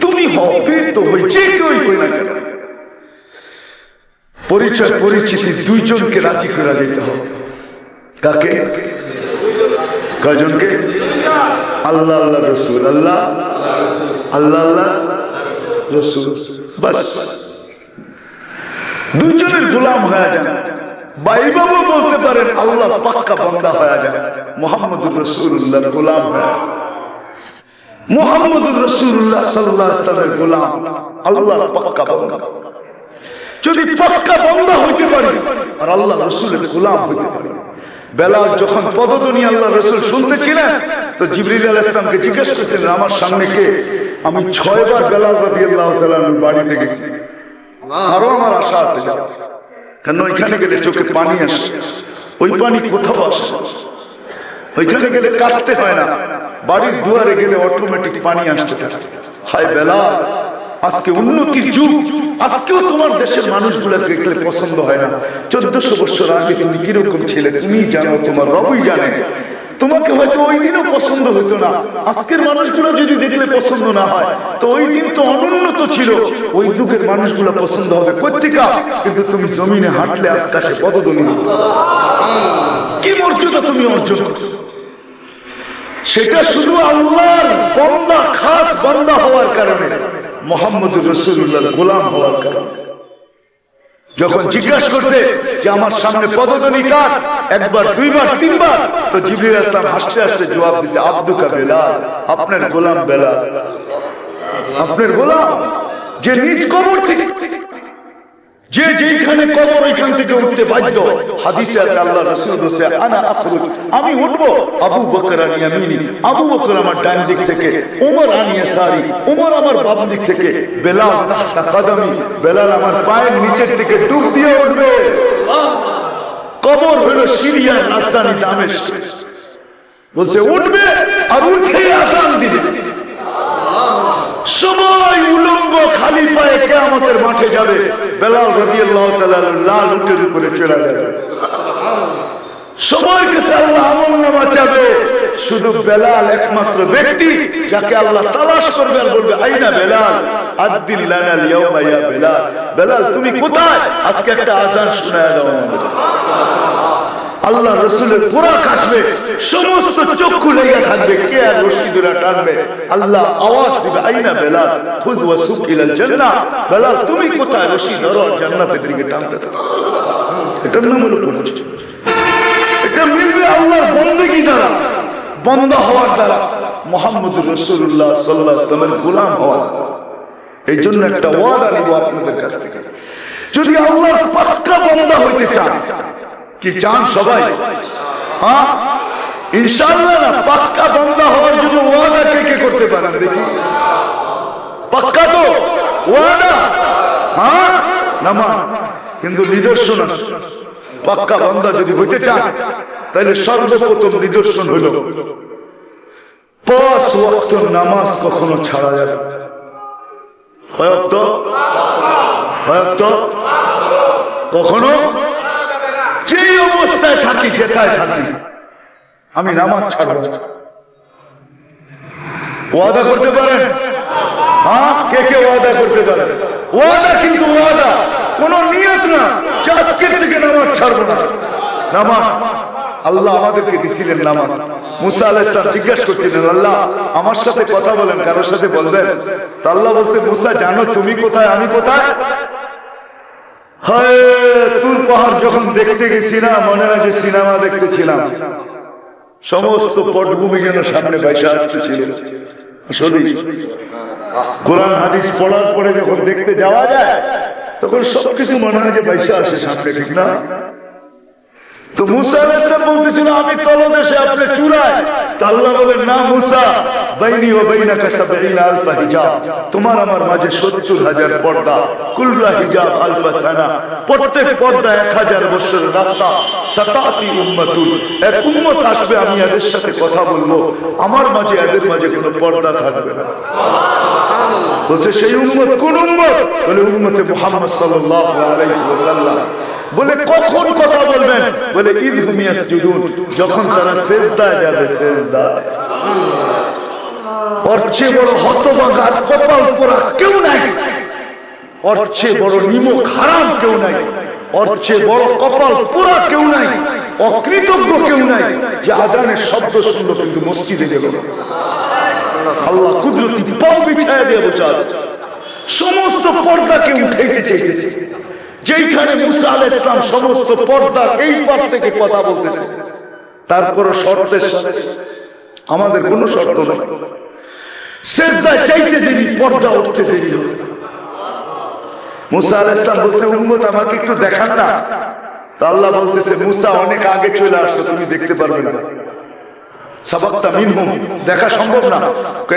তুমি হও, বৃদ্ধ হই, যে কেউই হই না কেন, পরিচয় পরিচিতি দুইজনকে রাজি করে যেতে হবে। কাকে? কয়জনকে? আল্লাহ আল্লাহ রসুল, আল্লাহ আল্লাহ আল্লাহ রসুল, বাস দুইজনের গোলাম হয়ে যান। বাইবাবু বলতে পারেন আল্লাহ পাক্কা বান্দা হয়ে যান, মুহাম্মদুর রাসূলুল্লাহর গোলাম হয়ে, মুহাম্মদুর রাসূলুল্লাহ সাল্লাল্লাহু আলাইহি ওয়াসাল্লামের গোলাম, আল্লাহর পাক্কা বান্দা। যদি পাক্কা বান্দা হইতে পারি আর আল্লাহ রাসূলের গোলাম হইতে পারি। বেলাল যখন পদধ্বনি আল্লাহ রাসূল শুনতেছিলেন তো জিবরিল আলাইহিস সালামকে জিজ্ঞেস করেছিলেন আমার সামনে কে? আমি 6 বার বেলাল রাদিয়াল্লাহু তাআলা আনহুর বাড়িতে গেছি, আরো আমার আশা আছে যাওয়ার, কারণ ওইখানে গেলে চোখে পানি আসে, ওই পানি কোথাও আসে, ওইখানে গেলে কাঁদতে হয় না, বাড়ির দুয়ারে গেলে অটোমেটিক পানি আসতে থাকে। হায় বেলাল, আজকে উন্নতির যুগ, আজকেও তোমার দেশের মানুষগুলো দেখলে পছন্দ হয় না। 1400 বছর আগে তুমি কিরকম ছিলে তুমি জানো, তোমার রবই জানে। তোমাকে হয়তো ওই দিনও পছন্দ হতো না, আজকের মানুষগুলো যদি দেখলে পছন্দ না হয় তো ওই দিন তো অনুন্নত ছিল, ওই যুগের মানুষগুলো পছন্দ হবে কোত্থেকা? কিন্তু তুমি জমিনে হাঁটলে আকাশে পদধ্বনি দিচ্ছ, কি মর্যাদা তুমি অর্জন করছো, সেটা শুধু আল্লাহর বান্দা, খাস বান্দা হওয়ার কারণে, মুহাম্মদুর রাসূলুল্লাহর গোলাম হওয়ার কারণে। যখন জিজ্ঞাসা করতে যে আমার সামনে পদধ্বনি কার, একবার, দুইবার, তিনবার, তো জিবরিল আলাইহিস সালাম হাসতে হাসতে জবাব দিয়েছে আব্দুকা বেলাল, আপনার গোলাম বেলাল, আপনার গোলাম, যে নিজ কবর থেকে, যে যেখানে কবর ওইখান থেকে উঠতে বাধ্য। হাদিসে আছে আল্লাহ রাসূল বলেছে আনা আখরুজ, আমি উঠবো, আবু বকর আন ইয়ামিনি, আবু বকর আমার ডান দিক থেকে, ওমর আন ইয়াসারি, ওমর আমার বাম দিক থেকে, বেলাল তাহতা কদমি, বেলাল আমার পায়ের নিচের থেকে ডুব দিয়ে উঠবে। কবর হলো সিরিয়ার রাজধানী দামেস্ক, বলছে উঠবে আর উঠে আযান দিবে, সবাই উলঙ্গ খালি পায়ে কিয়ামতের মাঠে যাবে, বেলাল রাদিয়াল্লাহু তাআলা লাল উটের উপরে চড়ে যাবে, সবার কাছে আল্লাহ আমলনামা চাবে, শুধু বেলাল একমাত্র ব্যক্তি যাকে আল্লাহ তালাশ করবে আর বলবে আইনা বেলাল, আদ্দিন লানাল ইয়াওমা ইয়া বেলাল, বেলাল তুমি কোথায়, আজকে একটা আযান শোনায় দাও আমাদের। আল্লাহ রাসূলের বুরাক আসবে, সমস্ত চক্ষু লেগে থাকবে, কে আর রশি ধরে টানবে, আল্লাহ আওয়াজ দিবে আইনা বেলাল খুদ ওয়া সুক ইলাল জান্নাহ, বেলাল তুমি কোথায়, রশি ধরো জান্নাতের দিকে টানতে থাকো। এটার নাম হলো পরিচয়। এটা মিলবে আল্লাহর বন্দেগী দ্বারা, বান্দা হওয়ার দ্বারা, মুহাম্মদুর রাসূলুল্লাহ সাল্লাল্লাহু আলাইহি ওয়াসাল্লামের গোলাম হওয়া। এই জন্য একটা ওয়াদা নিব আপনাদের কাছ থেকে, যদি আল্লাহর পাক্কা বান্দা হইতে চান, কি চান সবাই? হ্যাঁ ইনশাআল্লাহ, না পাক্কা বান্দা হওয়ার জন্য ওয়াদা কে কে করতে পারেন দেখি? পাক্কা তো ওয়াদা, হ্যাঁ নামাজ, কিন্তু নিদর্শন আছে। পাক্কা বান্দা যদি হইতে চান তাহলে সর্বপ্রথম নিদর্শন হলো 5 ওয়াক্ত নামাজ কখনো ছাড়া যাবে। কয় ওয়াক্ত? কখনো যে অবস্থায় থাকি, যেটায় থাকি, আমি নামাজ ছাড়ব। ওয়াদা করতে পারেন? হ্যাঁ কে কে ওয়াদা করতে পারেন? ওয়াদা কিন্তু ওয়াদা, কোন নিয়ত না যে আজকের থেকে নামাজ ছাড়বো না। নামাজ আল্লাহ আমাদেরকে দিছিলেন নামাজ। মুসা আলাইহিস সালাম জিজ্ঞাসা করছিলেন আল্লাহ আমার সাথে কথা বলেন, কারোর সাথে বলবেন? তা আল্লাহ বলছে মুসা জানো তুমি কোথায় আমি কোথায়? হায় তুর পাহাড় যখন দেখতে গেছি না, মনে হয় যে সিনেমা দেখতেছিলাম, সমস্ত পটভূমি যেন সামনে বাইসা আসতেছিল। আসলে কোরআন হাদিস পড়ার পরে যখন দেখতে যাওয়া যায় তখন সবকিছু মনে হয় যে বাইসা আসে সামনে, ঠিক না? তো মুসা আলাইহিস সালাম বলতেছিল আমি তলদেশে, আপনি চূড়ায়। তা আল্লাহ বলেন না মুসা, বাইনি ওয়া বাইনাকা ৭০,০০০ হিজাব, তোমার আমার মাঝে ৭০,০০০ পর্দা, কুল্লা হিজাব আলফা সানা, প্রত্যেক পর্দা ১০০০ বছরের রাস্তা। সাতাতি উম্মাতুন, এক উম্মত আসবে, আমি এদের সাথে কথা বলবো, আমার মাঝে এদের মাঝে কোনো পর্দা থাকবে না। বলছে সেই উম্মত কোন উম্মত? বলে উম্মতে মুহাম্মদ সাল্লাল্লাহু আলাইহি ওয়াসাল্লাম। বলে কখন কথা বলবেন? বলে ঈদ হুম ইয়াসজুদুন, যখন তারা সিজদায় যাবে। সিজদায় ওর চেয়ে বড় হতভাগা কপাল পোড়া কেউ নাই, ওর চেয়ে বড় নিমক হারাম কেউ নাই। ওর চেয়ে বড় কপাল পুরা কেউ নাই, অকৃতজ্ঞ কেউ নাই যে আজানের শব্দ শুনলো কিন্তু মসজিদে গেল না। আল্লাহ কুদরতি পাও বিছায়া দিয়ে বসে আছে, সমস্ত পর্দাকে উঠাইতে চাইতেছে। যেইখানে মুসা আলাইহিস সালাম সমস্ত পর্দার এই পার থেকে কথা বলতেছে, তারপর শর্তের সাথে, আমাদের কোনো শর্ত নাই, সিজদায় চাইতে দেরি, পর্দা উঠতে দেরি হবে। মুসা আলাইহিস সালাম বলতে, উম্মত আমাকে একটু দেখান না। তো আল্লাহ বলতেছে, মুসা অনেক আগে চলে আসছো, তুমি দেখতে পারবে না। সাবাক্তা মিনহুম, দেখা সম্ভব না,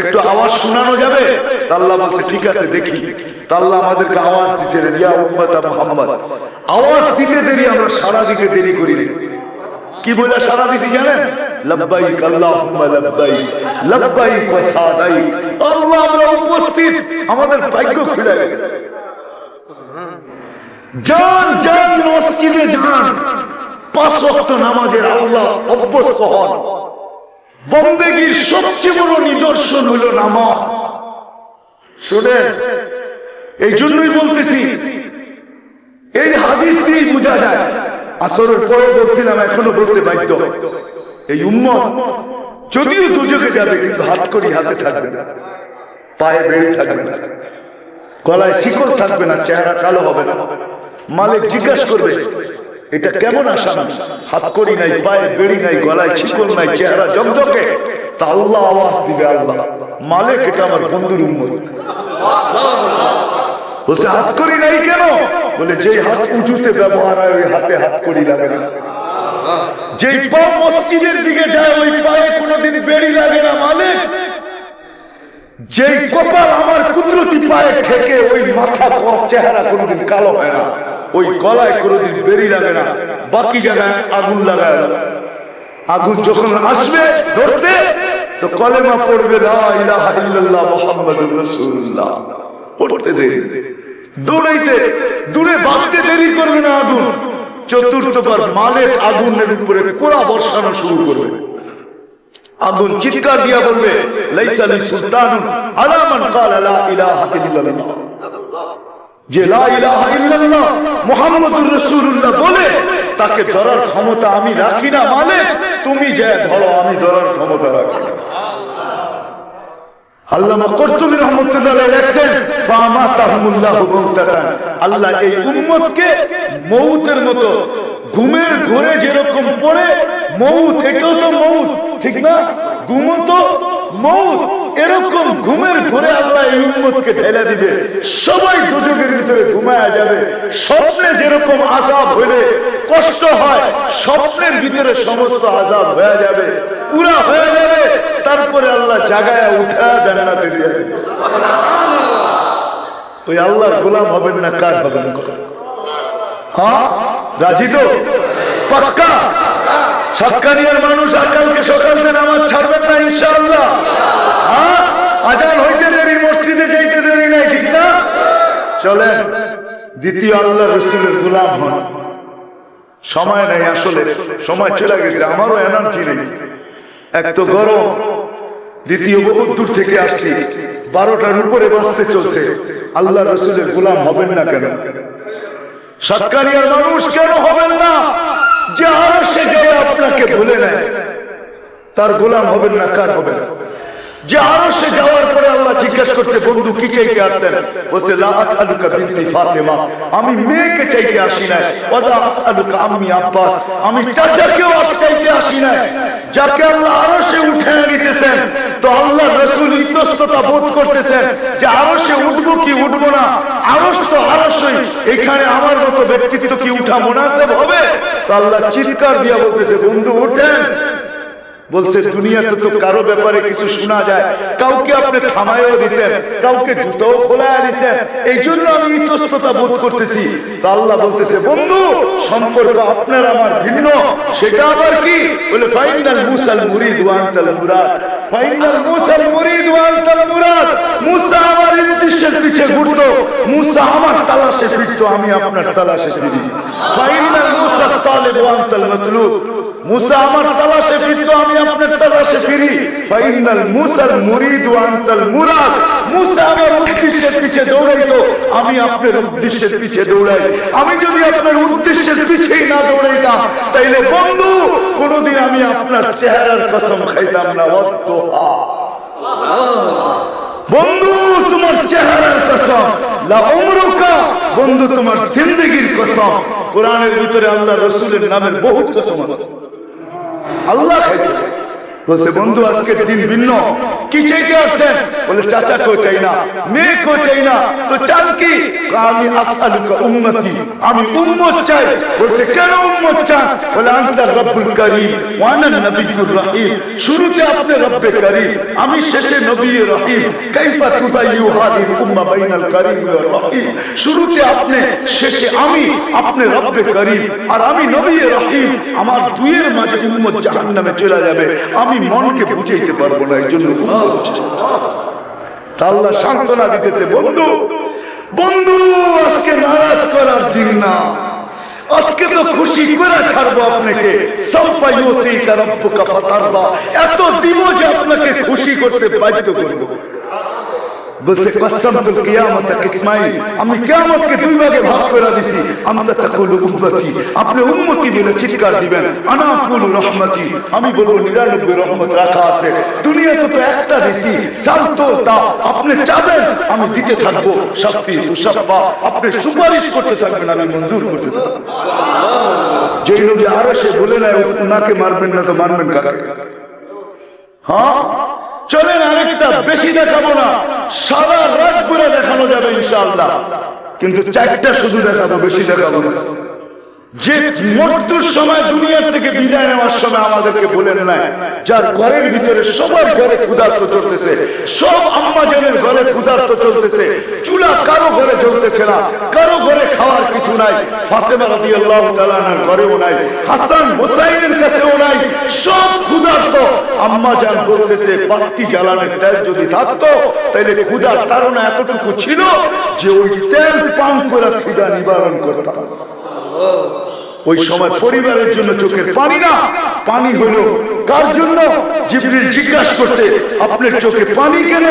একটু আওয়াজ শোনানো যাবে? তা আল্লাহ বলছে ঠিক আছে দেখি। তা আল্লাহ আমাদেরকে আওয়াজ দিতে দেরি, ইয়া উম্মতা মুহাম্মদ, আওয়াজ দিতে দেরি, আমরা সারা দিতে দেরি করি। কি বলে সারা দিছি জানেন? লব্বাইক আল্লাহুম্মা লব্বাইক, লব্বাইক ওয়া সাদাইক। আল্লাহ আমরা উপস্থিত, আমাদের ভাগ্য খুলে গেছে। জান জান মসজিদে যান, 5 ওয়াক্ত নামাজের আল্লাহ অভ্যস্ত হন। বন্দেগীর সবচেয়ে বড় নিদর্শন হলো নামাজ। শুনেন, এই জন্যই বলতেছি, এই হাদিস দিয়ে বোঝা যায়। আসরের পরে বলছিলাম, এখনো বলতে বাধ্য, এই উম্মত যদিও দুজকে যাবে কিন্তু হাত করি হাতে থাকবে না, পায়ে বেড়ি থাকবে না, গলায় শিকল থাকবে না, চেহারা কালো হবে না। মালিক জিজ্ঞাসা করবে, এটা কেমন আসামি? হাত করি নাই, পায়ে বেড়ি নাই, গলায় শিকল নাই, চেহারা জমজকে। তা আল্লাহ আওয়াজ দিবে, আল্লাহ মালিক, এটা আমার বন্ধুর উম্মত। বলছে হাত করি নাই কেন? বলে যে হাত উঁচুতে ব্যবহার হয় ওই হাতে হাত করি লাগে না, যেই পা মসজিদের দিকে যায় ওই পায়ে কোনোদিন বেড়ি লাগে না মালিক। যেই কপাল আমার কুদরতি পায়ে ঠেকে ওই মাথা চেহারা কোনোদিন কালো হয় না, ওই গলায় কোনোদিন বেড়ি লাগে না, বাকি জায়গায় আগুন লাগায়। আগুন যখন আসবে ধরতে, তো কলেমা পড়বে লা ইলাহা ইল্লাল্লাহ মুহাম্মাদুর রাসূলুল্লাহ, পড়তে দেরি, দৌড়াইতে দূরে ভাগতে দেরি করবে না। আগুন চতুর্থবার মালিক আগুনের উপরে কোড়া বর্ষানো শুরু করবে। আগুন চিৎকার দিয়া বলবে, লাইসা লি সুলতানুন আলা মান ক্বালা লা ইলাহা ইল্লাল্লাহ, যে লা ইলাহা ইল্লাল্লাহ মুহাম্মাদুর রাসূলুল্লাহ বলে তাকে ধরার ক্ষমতা আমি রাখি না মালিক, তুমি যে ধরো, আমি ধরার ক্ষমতা রাখি না। আল্লামা কুরতুবী রাহমাতুল্লাহ আলাইহি লেখেন, ফামাতাহুমুল্লাহু মাউতাতান, আল্লাহ এই উম্মতকে মউতের মতো, ঘুমের ঘোরে যেরকম পড়ে মউত, এটাও তো মউত, ঠিক না? ঘুমও তো মউত, এরকম ঘুমের ঘোরে আল্লাহ এই উম্মতকে ঢেলে দিবে। সবাই দুজকের ভিতরে ঘুমায়া যাবে। স্বপ্নে যেরকম আযাব হলে কষ্ট হয়, স্বপ্নের ভিতরে সমস্ত আযাব হয়ে যাবে, পুরা হয়ে যাবে। তারপরে আল্লাহ জাগায়া উঠা জান্নাতে দিয়ে দেবে। ওই আল্লাহর গোলাম হবেন না, কার হবেন? হ্যাঁ, রাজি তো? পাক্কা? সাতকানিয়ার মানুষ আজকালকে সকালে নামাজ ছাড়বেন না ইনশাআল্লাহ। হ্যাঁ, আজান হইতে দেরি, মসজিদে যাইতে দেরি নাই, ঠিক না? চলেন দ্বিতীয় আল্লাহ রাসূলের গোলাম হন। সময় নাই, আসলে সময় চলে গেছে, আমারও এনার্জি নেই, এক তো গরম, দ্বিতীয় বহুত দূর থেকে আসছি, 12টার উপরে বাজতে চলছে। আল্লাহ রাসূলের গোলাম হবেন না কেন? সাতকানিয়ার মানুষ কেন হবেন না? যে আরশে যায় আপনাকে ভুলে নেয়, তার গোলাম হবেন না, কার হবেন? যে আরশে যাওয়ার পরে আল্লাহ জিজ্ঞাসা করতে, বন্ধু কি চাইতে আসছেন? বলছে লা আসআলুকা বিনতি ফাতিমা, আমি মেয়েকে চাইতে আসি না। ওয়ালা আসআলুকা আম্মি আব্বাস, আমি চাচাকেও চাইতে আসি না। যাকে আল্লাহ আরশে উঠিয়ে নিতেছেন, তো আল্লাহ রাসূল ইতস্ততা বোধ করতেছেন যে আরশে উঠবো কি উঠবো না, আরশ তো আরশই, এখানে আমার মতো ব্যক্তিত্ব কি উঠা মুনাসিব হবে? তো আল্লাহ চিৎকার দিয়া বলতেছে, বন্ধু উঠেন। বলছে দুনিয়াতে তো কারো ব্যাপারে কিছু শোনা যায়, কাউকে আপনি থামায়ও দিছেন, কাউকে জুতাও খোলায় দিছেন, এই জন্য আমি ইতস্ততা বোধ করতেছি। তো আল্লাহ বলতেছে, বন্ধু সম্পর্ক আপনার আমার ভিন্ন, সেটা আবার কি? বলে ফাইনাল মুসাল মুরিদ ওয়া আনতাল মুরাদ, ফাইনাল মুসাল মুরিদ ওয়া আনতাল মুরাদ। মুসা আমার উদ্দেশ্যের পিছে ঘুরতো, মুসা আমার তালাশে ফিরতো, আমি আপনার তালাশে ফিরি। ফাইনাল মুসা তালিব ওয়া আনতাল মাতলুব, মুসা আমার তালাশে ফিরতো, আমি আপনার তালাশে ফিরি। ফাইনাল মুসাল মুরিদ ওয়া আনতাল মুরাদ। মুসা আমার উদ্দেশ্যের পিছে দৌড়াইতো, আমি আপনার উদ্দেশ্যের পিছে দৌড়াই। আমি যদি আপনার উদ্দেশ্যের পিছেই না দৌড়াইতাম, তাইলে বন্ধু কোনদিন আমি আপনার চেহারার কসম খাইতাম না। বন্ধু তোমার চেহারার কসম, লা উমরুকা, বন্ধু তোমার জিন্দেগির কসম। কোরআনের ভিতরে আল্লাহ রাসূলের নামের বহুত কসম আছে। আল্লাহ খাইছে, বলছে বন্ধু আজকের দিন ভিন্ন। কি চাইতে আসছেন? বলে চাচা কেউ চাই না, মেয়ে কেউ চাই না, তো চান কি? আমি আসআলুকা উম্মতি, আমি উম্মত চাই। বলছে কেন উম্মত চান? বলে আনতা রব্বুল কারীম ওয়া আনা নবিয়্যুর রহিম। শুরুতে আপনি রব্বে কারীম, আমি শেষে নবী রহিম। কাইফা তুযায়্যু হাদিল উম্মাহ বাইনাল কারীম ওয়া রহিম। শুরুতে আপনি, শেষে আমি, আপনি রব্বে কারীম আর আমি নবী রহিম। আমার দুইয়ের মাঝে উম্মত জাহান্নামে চলে যাবে, আমি মনকে বুঝাইতে পারবো না, এই জন্য আল্লাহ সান্ত্বনা দিতেছে। বন্ধু বন্ধু আজকে নারাজ করার দিন না, আজকে তো খুশি করে ছাড়বো আপনাকে। সাউফা ইউতিকা রাব্বুকা ফাতারদা, এত দিব যে আপনাকে খুশি করতে বাধ্য করব। বলছে কসমতুল কিয়ামত কিসমাইন, আমি কিয়ামতকে দুই ভাগে ভাগ করে দিছি। আনতা তাকুলু উম্মতি, আপনি উম্মতি বলে চিৎকার দিবেন। আনা আকুলু রহমতি, আমি বলবো 99 রহমত রাখা আছে। দুনিয়াতে তো একটা দিছি, সালতো তা আপনি চাবেন আমি দিতে থাকবো। শাফি তুশাফা, আপনি সুপারিশ করতে থাকবেন, আমি মঞ্জুর করতে থাকবো। যেই নবী আরশে বলে না উনাকে মারবেন না, তো মারবেন কাকে? হ্যাঁ চলেন আরেকটা, বেশি দেখাবো না, সারা রাত করে দেখানো যাবে ইনশাআল্লাহ, কিন্তু 4টা শুধু দেখাবো, বেশি দেখাবো না। যে মৃত্যুর সময় দুনিয়া থেকে বিদায় নেওয়ার সময় আমাদেরকে বলেন নাই, যার ঘরের ভিতরে সবার ঘরে ক্ষুধার্ত চলতেছে, সব আম্মাজানের ঘরে ক্ষুধার্ত চলতেছে, চুলা কারো ঘরে জ্বলতেছে না, কারো ঘরে খাওয়ার কিছু নাই, ফাতেমা রাদিয়াল্লাহু তাআলা আনহার ঘরেও নাই, হাসান হুসাইনের কাছেও নাই, সব ক্ষুধার্ত। আম্মাজান বলতেছে বাতি জ্বালানোর তেল যদি থাকতো তাহলে ক্ষুধার তাড়না এতটুকু ছিল যে ওই তেল পান করে ক্ষুধা নিবারণ করতাম। ওই সময় পরিবারের জন্য চোখের পানি না, পানি হলো কার জন্য? জিবরিল জিজ্ঞাসা করতে আপনার চোখে পানি কেন?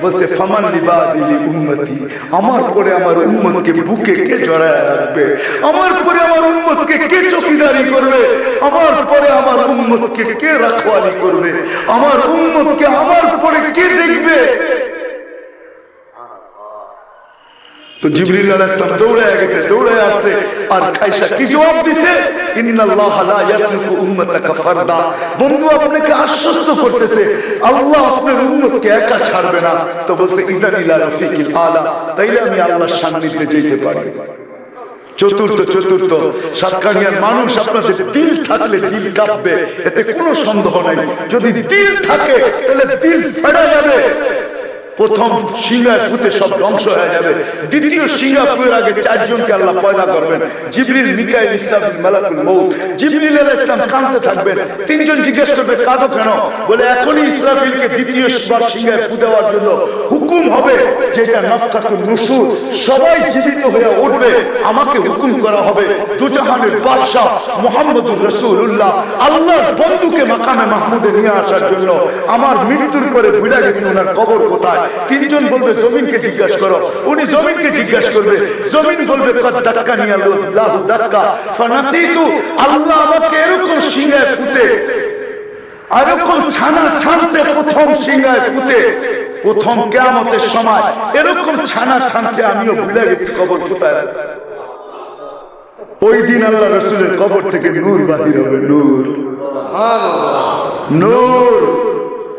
বলছে ফামান লিবাদিলি উম্মতি, আমার পরে আমার উম্মতকে বুকে কে জড়ায় রাখবে, আমার পরে আমার উম্মতকে কে চৌকিদারি করবে, আমার পরে আমার উম্মতকে কে রাখওয়ালি করবে, আমার উম্মতকে আমার পরে কে দেখবে। তো জিবরিল আলাইহিস সালাম দৌড়ায় গেছে, দৌড়ায় আসছে, আর খাইসা কি জবাব দিছে? ইন্নাল্লাহা লা ইয়াতরুকু উম্মাতাকা ফারদা। বন্ধু আপনাকে আশ্বস্ত করতেছে আল্লাহ আপনার উম্মতকে একা ছাড়বে না। তো বলছে ইদান ইলা রাফিকিল আলা, তাইলে আমি আল্লাহর সান্নিধ্যে যেতে পারি। চতুর্থ সাতকানিয়ার মানুষ, আপনাদের দিল থাকলে দিল কাঁপবে, এতে কোনো সন্দেহ নাই। যদি দিল থাকে তাহলে দিল ফেটে যাবে। প্রথম সিংহায় ফুটে সব ধ্বংস হয়ে যাবে। দ্বিতীয় সিংহা ফুয়ের আগে 4 জনকে আল্লাহ পয়দা করবেন, জিবরিল, মিকাইল, ইসরাফিল, মালাকুল মউত। জিবরিল আলাইহিস সালাম কাঁদতে থাকবেন, 3 জন জিজ্ঞেস করবে কাঁদো কেন? বলে এখনই ইসরাফিলকে দ্বিতীয়বার সিংহায় ফু দেওয়ার জন্য হুকুম হবে, যেটা নাফখাতুন নুশুর, সবাই জীবিত হয়ে উঠবে, আমাকে হুকুম করা হবে দুজাহানের বাদশা মুহাম্মদুর রাসূলুল্লাহ আল্লাহর বন্ধুকে মাকামে মাহমুদে নিয়ে আসার জন্য। আমার মৃত্যুর পরে ভুলে গেছি ওনার কবর কোথায়। 3 জন বলবে জমিনকে জিজ্ঞাসা করো, উনি জমিনকে জিজ্ঞাসা করবে, জমিন বলবে কদ দাক্কানি আল্লাহু দাক্কা ফানাসিতু, আল্লাহ আমাকে এরকম সিংহায় ফুটে, এরকম ছানা ছানছে প্রথম সিংহায় ফুটে, প্রথম কিয়ামতের সময় এরকম ছানা ছানছে, আমিও ভুলে গেছি কবর কোথায় আছে। ওই দিন আল্লাহ রাসূলের কবর থেকে নূর বাহির হবে, নূর, নূর,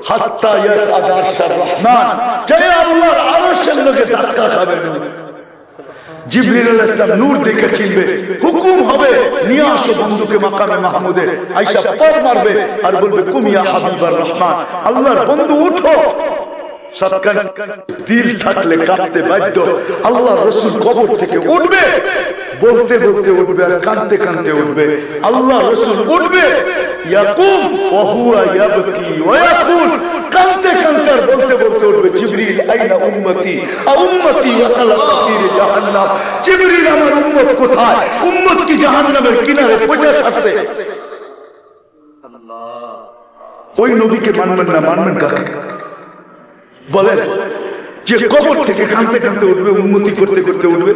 হাত্তা ইয়াসআদ আরশার রহমান, জয় আল্লাহর আরশের লগে ধাক্কা খাবে নূর। জিবরিল আলাইহিস সালাম নূর দেখে চিনবে, হুকুম হবে নিয়ে আসো বন্ধুকে মাকামে মাহমুদে। আয়েশা পর মারবে আর বলবে কুম ইয়া হাবিবার রহমান, আল্লাহর বন্ধু উঠো। সাতকান দিল থাকলে কাঁদতে বাধ্য। আল্লাহ রাসূল কবর থেকে উঠবে, বলতে বলতে উঠবে আর কাঁদতে কাঁদতে উঠবে। আল্লাহ রাসূল উঠবে, ইয়াকুম ওয়া হুয়া ইয়াবকি ওয়া ইয়াকুল, কাঁদতে কাঁদতে আর বলতে বলতে উঠবে, জিবরিল আইনা উম্মতি উম্মতি ওয়াসালাত ফি জাহান্নাম, জিবরিল আমার উম্মত কোথায়? উম্মত কি জাহান্নামের কিনারে পৌঁছে আসছে। ওই নবীকে মানবেন না, মানবেন কাকে বলেন? যে কবর থেকে কাঁদতে কাঁদতে উঠবে, উন্নতি করতে করতে উঠবে।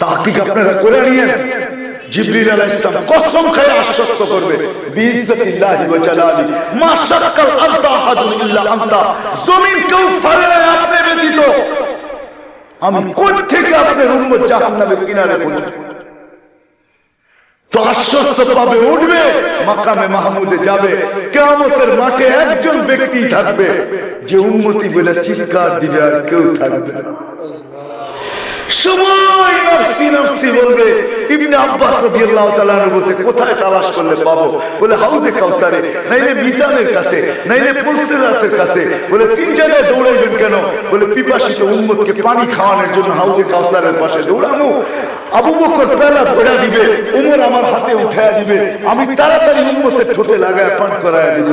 তাহকিক আপনারা করে নিয়েন। জিবরিল আলাইহিস সালাম কসম খেয়ে আশ্বস্ত করবে, বিইজ্জতিল্লাহি ওয়া জালালি মা শাক্কাল আরদ আহাদুন ইল্লা আনতা, জমিন কেউ ফাড়ে না আপনি ব্যতীত। আমি কোথা থেকে আপনার উম্মত জাহান্নামের কিনারে পৌঁছবে? তো আশ্বস্ত পাবে, উঠবে, মাকামে মাহমুদে যাবে। কিয়ামতের মাঠে একজন ব্যক্তি থাকবে যে উম্মতি বলে চিৎকার দিবে, আর কেউ থাকবে না। সময় নফসি নফসি বলবে। ইবনে আব্বাস রাদিয়াল্লাহু তাআলা বলেছে, কোথায় তালাশ করলে পাবো? বলে হাউজে কাউসারে, নাইলে মিজানের কাছে, নাইলে পুলসিরাতের কাছে। বলে তিন জায়গায় দৌড়াইবেন কেন? বলে পিপাসিত উম্মতকে পানি খাওয়ানোর জন্য হাউজে কাউসারের পাশে দৌড়াবো। আবু বকর পেলা ভরা দিবে, উমর আমার হাতে উঠায়া দিবে, আমি তাড়াতাড়ি উম্মতের ঠোঁটে লাগায় পান করায় দিব।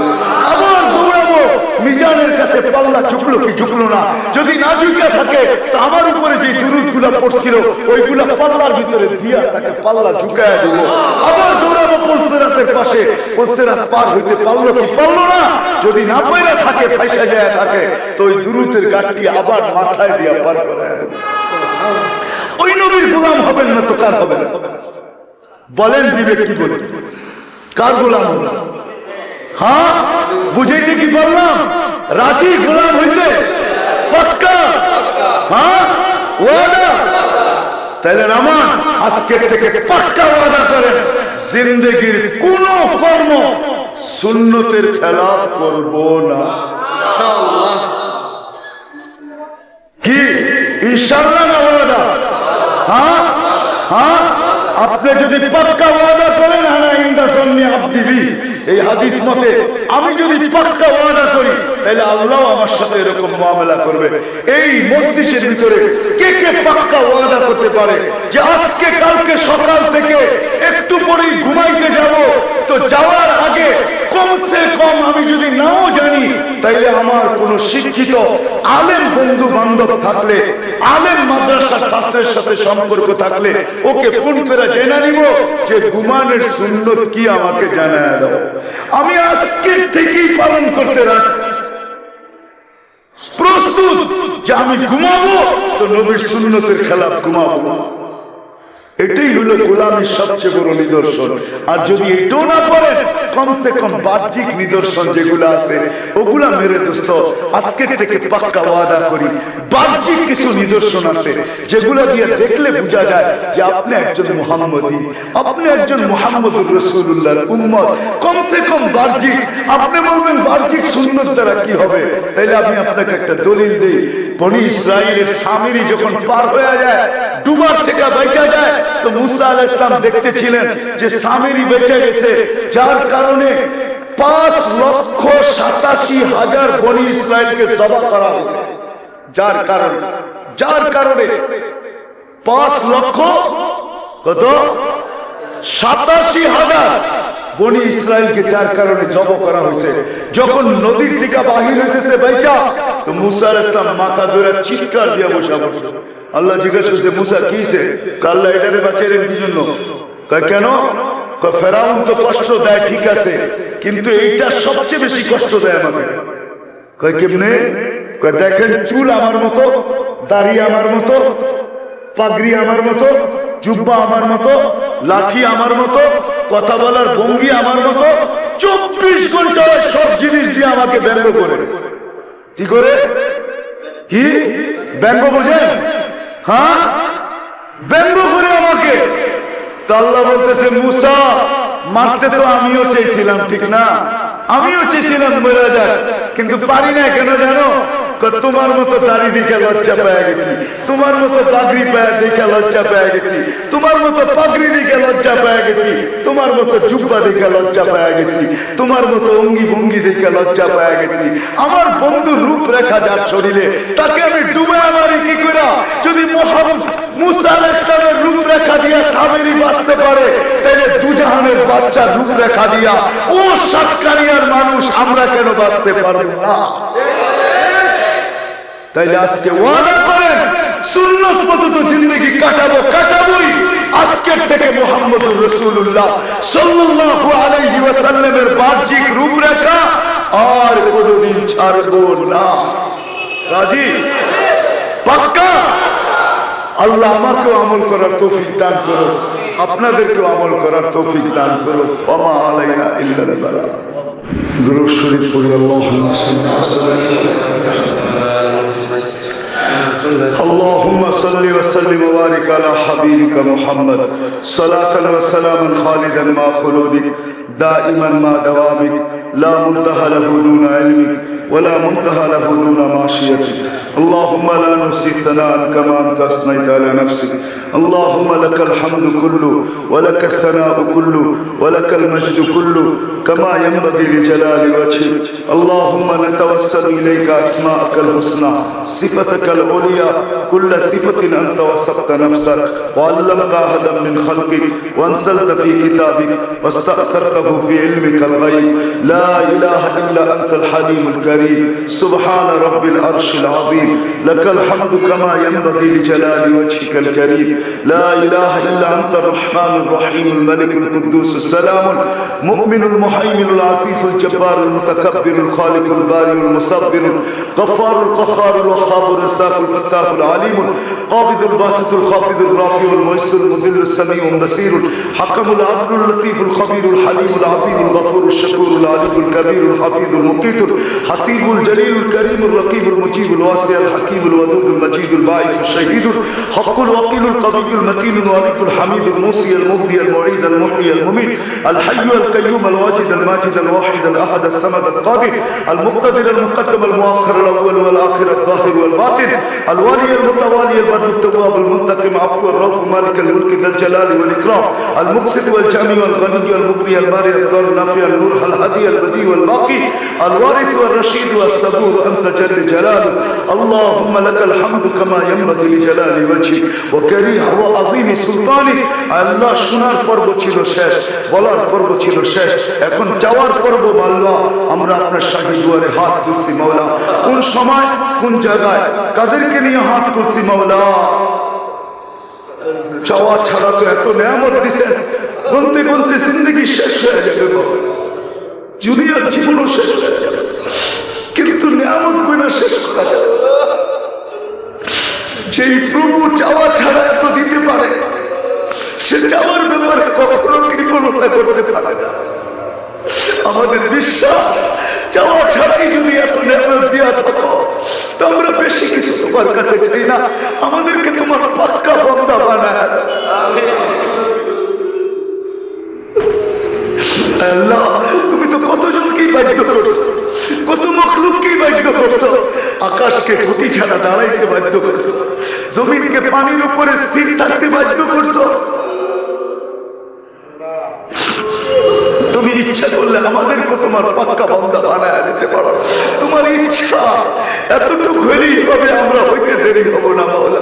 আবার দৌড়াবো মিজানের কাছে, পাল্লা ঝুঁকলো কি ঝুঁকলো না। যদি না ঝুঁকে থাকে তো আমার উপরে যে দুরূদগুলো পড়ছিল ওইগুলা পাল্লার ভিতরে দিয়া তাকে পাল্লা ঝুঁকায় দিব। আবার দৌড়াবো পুলসিরাতের পাশে, পুলসিরাত পার হইতে পারলো কি পারলো না। যদি না পাইরা থাকে, ফাইসা যায় থাকে, তো ওই দুরূদের গাঁটটি আবার মাথায় দিয়া পার করায় দেব। ওই নবীর গোলাম হবেন না তো কার হবেন? বলেন বিবেক কি বলে? কার গোলাম হবেন? হ্যাঁ, বুঝাইতে কি পারলাম? রাজি গোলাম হইতে পাক্কা? হ্যাঁ, ওয়াদা? তাহলে আমার আজকে থেকে পাক্কা ওয়াদা করেন, জিন্দেগির কোন কর্ম সুন্নতের খেলাফ করব না। কি ইনশাআল্লাহ না ওয়াদা? হ্যাঁ হ্যাঁ, আপনি যদি পাক্কা ওয়াদা করেন, আনা ইনদা সান্নি আবদি, এই হাদিস মতে আমি যদি পাক্কা ওয়াদা করি তাহলে আল্লাহ আমার সাথে এরকম মুআমালা করবে। এই মজলিসের ভিতরে কে কে পাক্কা ওয়াদা করতে পারে যে আজকে কালকে সকাল থেকে একটু পরেই ঘুমাইতে যাব, তো যাওয়ার আগে কমসে কম আমি যদি নাও জানি তাইলে আমার কোন শিক্ষিত আলেম বন্ধু বান্ধব থাকলে, আলেম মাদ্রাসার ছাত্রের সাথে সম্পর্ক থাকলে ওকে ফোন করে জেনে নিব যে ঘুমানোর সুন্নত কি, আমাকে জানায় দাও। আমি আজকে থেকেই পালন করতে প্রস্তুত যে আমি ঘুমাবো তো নবীর সুন্নতের খেলাফ ঘুমাবো। এটাই হলো গোলামীর সবচেয়ে বড় নিদর্শন। আর যদি এটাও না করেন, কমসে কম বাহ্যিক নিদর্শন যেগুলো আছে ওগুলা মেরে দোস্ত আজকে থেকে পাক্কা ওয়াদা করি, বাহ্যিক কিছু নিদর্শন আছে যেগুলো দিয়ে দেখলে বোঝা যায় যে আপনি একজন মুহাম্মদী, আপনি একজন মুহাম্মদুর রাসূলুল্লাহর উম্মত। কমসে কম বাহ্যিক। আপনি বলবেন বাহ্যিক সুন্নত দ্বারা কি হবে? তাইলে আমি আপনাকে একটা দলিল দেই। বনি ইসরাইলের সামিরি যখন পার হয়ে যায়, ডুবার থেকে বেঁচে যায়, তো মুসা আলাইহিস সালাম দেখতেছিলেন যে সামিরি বেঁচে গেছে, যার কারণে 5,87,000 বনি ইসরাইলকে জবাই করা হয়েছে। যার কারণে 5,87,000 বনি ইসরাইলকে যার কারণে জবাই করা হয়েছে। যখন নদীর থেকে বাহির হইতেছে বাইচা, তো মুসা আলাইহিস সালাম মাথা ধরে চিৎকার দিয়ে বসে পড়ছে। আল্লাহ জিজ্ঞাসা করছে, মুসা কিছে? আল্লাহ এটারে বাঁচাইলেন কি জন্য? কেন? ফেরাউন তো কষ্ট দেয় ঠিক আছে, কিন্তু এইটা সবচেয়ে বেশি কষ্ট দেয় আমাকে। কেমনে? দেখেন চুল আমার মতো, দাড়ি আমার মতো, পাগড়ি আমার মতো, জুব্বা আমার মতো, লাঠি আমার মতো, কথা বলার ভঙ্গি আমার মতো, 24 ঘন্টা সব জিনিস দিয়ে আমাকে ব্যঙ্গ করে। কি করে? কি ব্যঙ্গ বোঝেন? হ্যাঁ, ব্যঙ্গ করে আমাকে। তো আল্লাহ বলতেছে, মুসা মারতে তো আমিও চেয়েছিলাম, ঠিক না? আমিও চেয়েছিলাম মরে যাক, কিন্তু পারি না। কেন জানো? তোমার মতো দাড়ি দেখে লজ্জা পেয়ে গেছি, তোমার মতো পাগড়ি দেখে লজ্জা পেয়ে গেছি, তোমার মতো পাগড়ি দেখে লজ্জা পেয়ে গেছি, তোমার মতো জুব্বা দেখে লজ্জা পেয়ে গেছি, তোমার মতো অঙ্গি ভঙ্গি দেখে লজ্জা পেয়ে গেছি। আমার বন্ধুর রূপরেখা যার শরীরে, তাকে আমি ডুবে মারি কি করে? যদি মুসা আলাইহিস সালামের রূপরেখা দিয়া সামিরি বাঁচতে পারে, তাহলে দুজাহানের বাচ্চা রূপরেখা দিয়া ও সাতকানিয়ার মানুষ আমরা কেন বাঁচতে পারবো না? তাইলে আজকে ওয়াদা করেন, সুন্নত মতো তো জিন্দেগি কাটাবোই। আজকের থেকে মুহাম্মদুর রাসূলুল্লাহ সাল্লাল্লাহু আলাইহি ওয়াসাল্লামের বাহ্যিক রূপরেখা আর কোনদিন ছাড়বো না। রাজি? পাক্কা? আল্লাহ আমাকেও আমল করার তৌফিক দান করো, আপনাদেরকেও আমল করার তৌফিক দান করো। ওমা আলাইনা ইল্লাল বালাগ। দুরূদ শরীফ পড়ি। আল্লাহুম্মা সাল্লি ওয়া সাল্লিম اللهم صل وسلم وبارك على حبيبك محمد صلاة وسلاما خالدا مع خلودك دائما مع دوامك لا منتهى له دون علمك ولا منتهى له دون معصيتك اللهم لا نحصي ثناء كما أنت أثنيت على نفسك اللهم لك الحمد كله ولك الثناء كله ولك المجد كله كما ينبغي لجلال وجهك اللهم نتوسل إليك أسماءك الحسنى صفتك العليا كل صفة أنت وصفت نفسك وعلمت أحدا من خلقك وأنزلت في كتابك واستأثرته في علمك الغيب لا إله إلا أنت الحليم الكريم سبحان رب العرش العظيم لك الحمد كما ينبغي لجلال وجهك الكريم لا إله إلا أنت الرحمن الرحيم الملك القدوس السلام المؤمن المهيمن العزيز الجبار المتكبر الخالق البارئ المصبر الغفار القهار الوهاب الرزاق الفتاح العليم القابض الباسط الخافض الرافع الميسر المذل السميع البصير الحكم العدل اللطيف الخبير الحليم العظيم الغفور الشكور العليم الكبير الحفيظ المقيت الحسيب الجليل الكريم الرقيب المجيب الواسع الحكيم الودود المجيد الباعث الشهيد حق الوكيل القوي المتين الوليد الحميد الموصي المبدي المعيد المحيي المميت الحي القيوم الواجد الماجد الواحد الاحد الصمد القادر المقتدر المقدم المؤخر الاول والاخر الظاهر والباطن الولي المتوالي البر التواب المنتقم عفو الرؤوف مالك الملك ذا الجلال والاكرام المقسط والجامع والغني المغني البارئ الضار النافع النور الهادي البديع والباقي الوارث والرشيد والصبور انت جل جلاله اللهم لك الحمد كما ينبغي لجلال وجهك وكريم وعظيم سلطانك আল্লাহ শোনার পর্ব ছিল শেষ, বলার পর্ব ছিল শেষ, এখন যাওয়ার পর্ব। আল্লাহ আমরা আপনার শাহী দুয়ারে হাত তুলছি মাওলা। কোন সময় কোন জায়গায় কাদেরকে নিয়ে হাত তুলছি মাওলা? চাওয়া ছাড়া তো এত নেয়ামত দিছেন, গুনতে গুনতে জিন্দগি শেষ হয়ে যাবে, দুনিয়ার জীবনও শেষ হয়ে যাবে, কিন্তু নেয়ামত গুনা শেষ করা যাবে। যেই প্রভু চাওয়া ছাড়া এত দিতে পারে, সে চাওয়ার ব্যাপারে কখনো কৃপণতা করতে পারে না। আমাদের বিশ্বাস, চাওয়া ছাড়াই যদি এত নেয়ামত দিয়া থাকো, তো আমরা বেশি কিছু তোমার কাছে চাই না, আমাদেরকে তোমার পাক্কা বান্দা বানায়। আল্লাহ, তুমি তো কতজনকেই বাধ্য করছো, কত মখলুককেই বাধ্য করছো, আকাশকে গতি ছাড়া দাঁড়াইতে বাধ্য করছো, জমিনকে পানির উপরে স্থির থাকতে বাধ্য করছো। তুমি ইচ্ছা করলে আমাদেরকে তোমার পাক্কা বান্দা বানায় দিতে পারো। তোমার ইচ্ছা এতটুকু হলেই হবে, আমরা হইতে দেরি হব না মাওলা।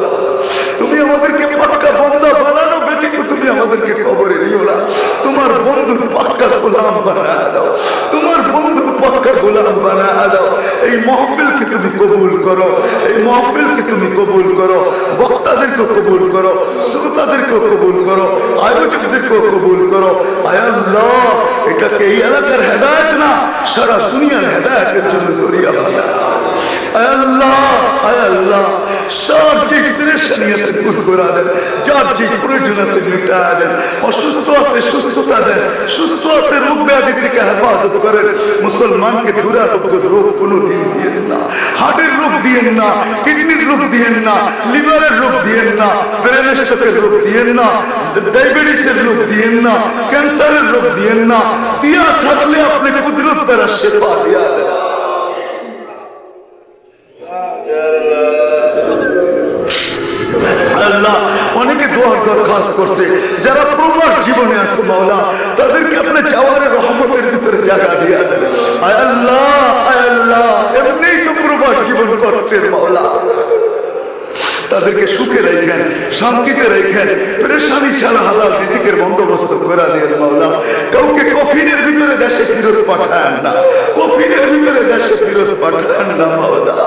তুমি আমাদেরকে পাক্কা বান্দা বানানো ব্যতীত তুমি আমাদেরকে কবরে নিও না। তোমার বন্ধুর পাক্কা গোলাম বানায় দাও, তোমার বন্ধুর পাক্কা গোলাম বানায় দাও। এই মাহফিলকে তুমি কবুল করো, এই মাহফিলকে তুমি কবুল করো, বক্তাদেরকে কবুল করো, শ্রোতাদেরকে কবুল করো, আয়োজকদেরকে কবুল করো। আয় আল্লাহ, এটাকে এই এলাকার হেদায়েত না, সারা দুনিয়ার হেদায়েতের জন্য জরিয়া বানায়। আয় আল্লাহ, আয় আল্লাহ, সব যে পেরেশানি আছে দূর করে দেন, যার যে প্রয়োজন আছে মিটায় দেন, অসুস্থ আছে সুস্থতা দেন, সুস্থ আছে রোগ ব্যাধি থেকে হেফাজত করেন। মুসলমানকে দুরারোগ্য রোগ কোনো দিন দিয়েন না, হার্টের রোগ দিয়েন না, কিডনির রোগ দিয়েন না, লিভারের রোগ দিয়েন না, ব্রেন স্ট্রোকের রোগ দিয়েন না, ডায়াবেটিসের রোগ দিয়েন না, ক্যান্সারের রোগ দিয়েন না। দিয়া থাকলে আপনি কুদরত দ্বারা শেফা দিয়া দেন। আল্লাহ, অনেকে দোয়ার দরখাস্ত করছে, যারা প্রবাস জীবনে আছে মাওলা, তাদেরকে আপনি চাওয়ারে রহমতের ভিতরে জায়গা দিয়ে দেন। আয় আল্লাহ, আয় আল্লাহ, এমনিই তো প্রবাস জীবন করছেন মাওলা, তাদেরকে সুখে রেখেন, শান্তিতে রেখেন, পেরেশানি ছাড়া হালাল রিজিকের বন্দোবস্ত করে দেন মাওলা। কাউকে কফিনের ভিতরে দেশে ফিরত পাঠান না, কফিনের ভিতরে দেশে ফিরত পাঠান না মাওলা।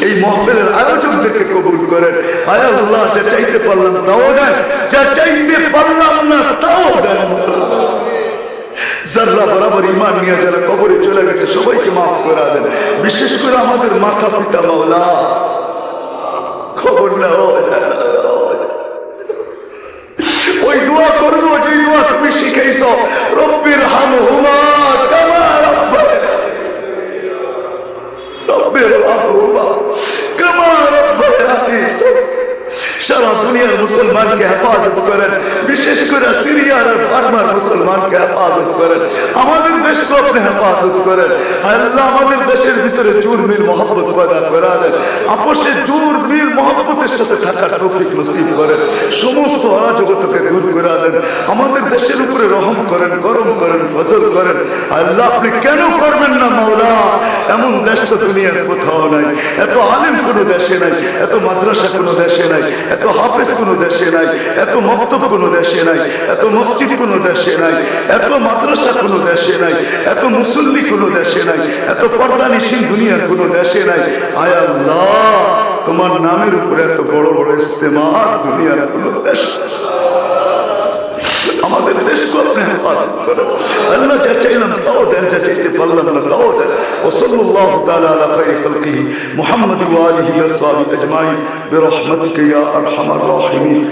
এই মাহফিলের আয়োজকদেরকে কবুল করেন। আয় আল্লাহ, যা চাইতে পারলাম তাও দেন, যা চাইতে পারলাম না তাও দেন। যারা বরাবর ঈমান নিয়ে যারা কবরে চলে গেছে সবাইকে মাফ করে দেন, বিশেষ করে আমাদের মাতা পিতা মাওলা খবর না ওই দোয়া করবো যে দোয়া তুমি শিখাইছ, রব্বির হামহুমা কামা রাব্বায়ানি সারা দুনিয়ার মুসলমানকে হেফাজত করেন, বিশেষ করে সিরিয়ার আর বার্মার মুসলমানকে হেফাজত করেন, আমাদের দেশকে আপনি হেফাজত করেন। আল্লাহ আমাদের দেশের ভিতরে জোর মিল মহব্বত পয়দা করে দেন, আপোষে জোর মিল মহব্বতের সাথে থাকার তৌফিক নসিব করেন, সমস্ত অরাজকতাকে দূর করে দেন, আমাদের দেশের উপরে রহম করেন, করম করেন, ফজল করেন। আল্লাহ আপনি কেন করবেন না মাওলা? এমন দেশ তো দুনিয়ার কোথাও নাই, এত আলেম কোনো দেশে নাই, এত মাদ্রাসা কোনো দেশে নাই, এত হাফেজ কোনো দেশে নাই, এত মক্তব কোনো দেশে নাই, এত মসজিদ কোনো দেশে নাই, এত মাদ্রাসা কোনো দেশে নাই, এত মুসল্লি কোনো দেশে নাই, এত পর্দানিশীল দুনিয়ার কোনো দেশে নাই। আয় আল্লাহ, তোমার নামের উপরে এত বড় বড় ইস্তেমার দুনিয়ার কোনো দেশ, আমাদের দেশকে আপনি হেফাজত করেন। আল্লাহ যা চাইলাম তাও দেন, যা চাইতে পারলাম না তাও দেন। ওয়া সাল্লাল্লাহু তাআলা আলা খায়রি খালকিহি মুহাম্মদ ওয়া আলিহি ওয়া সাহবিহি আজমাইন বিরহমাতিকা ইয়া আরহামার রাহিমিন।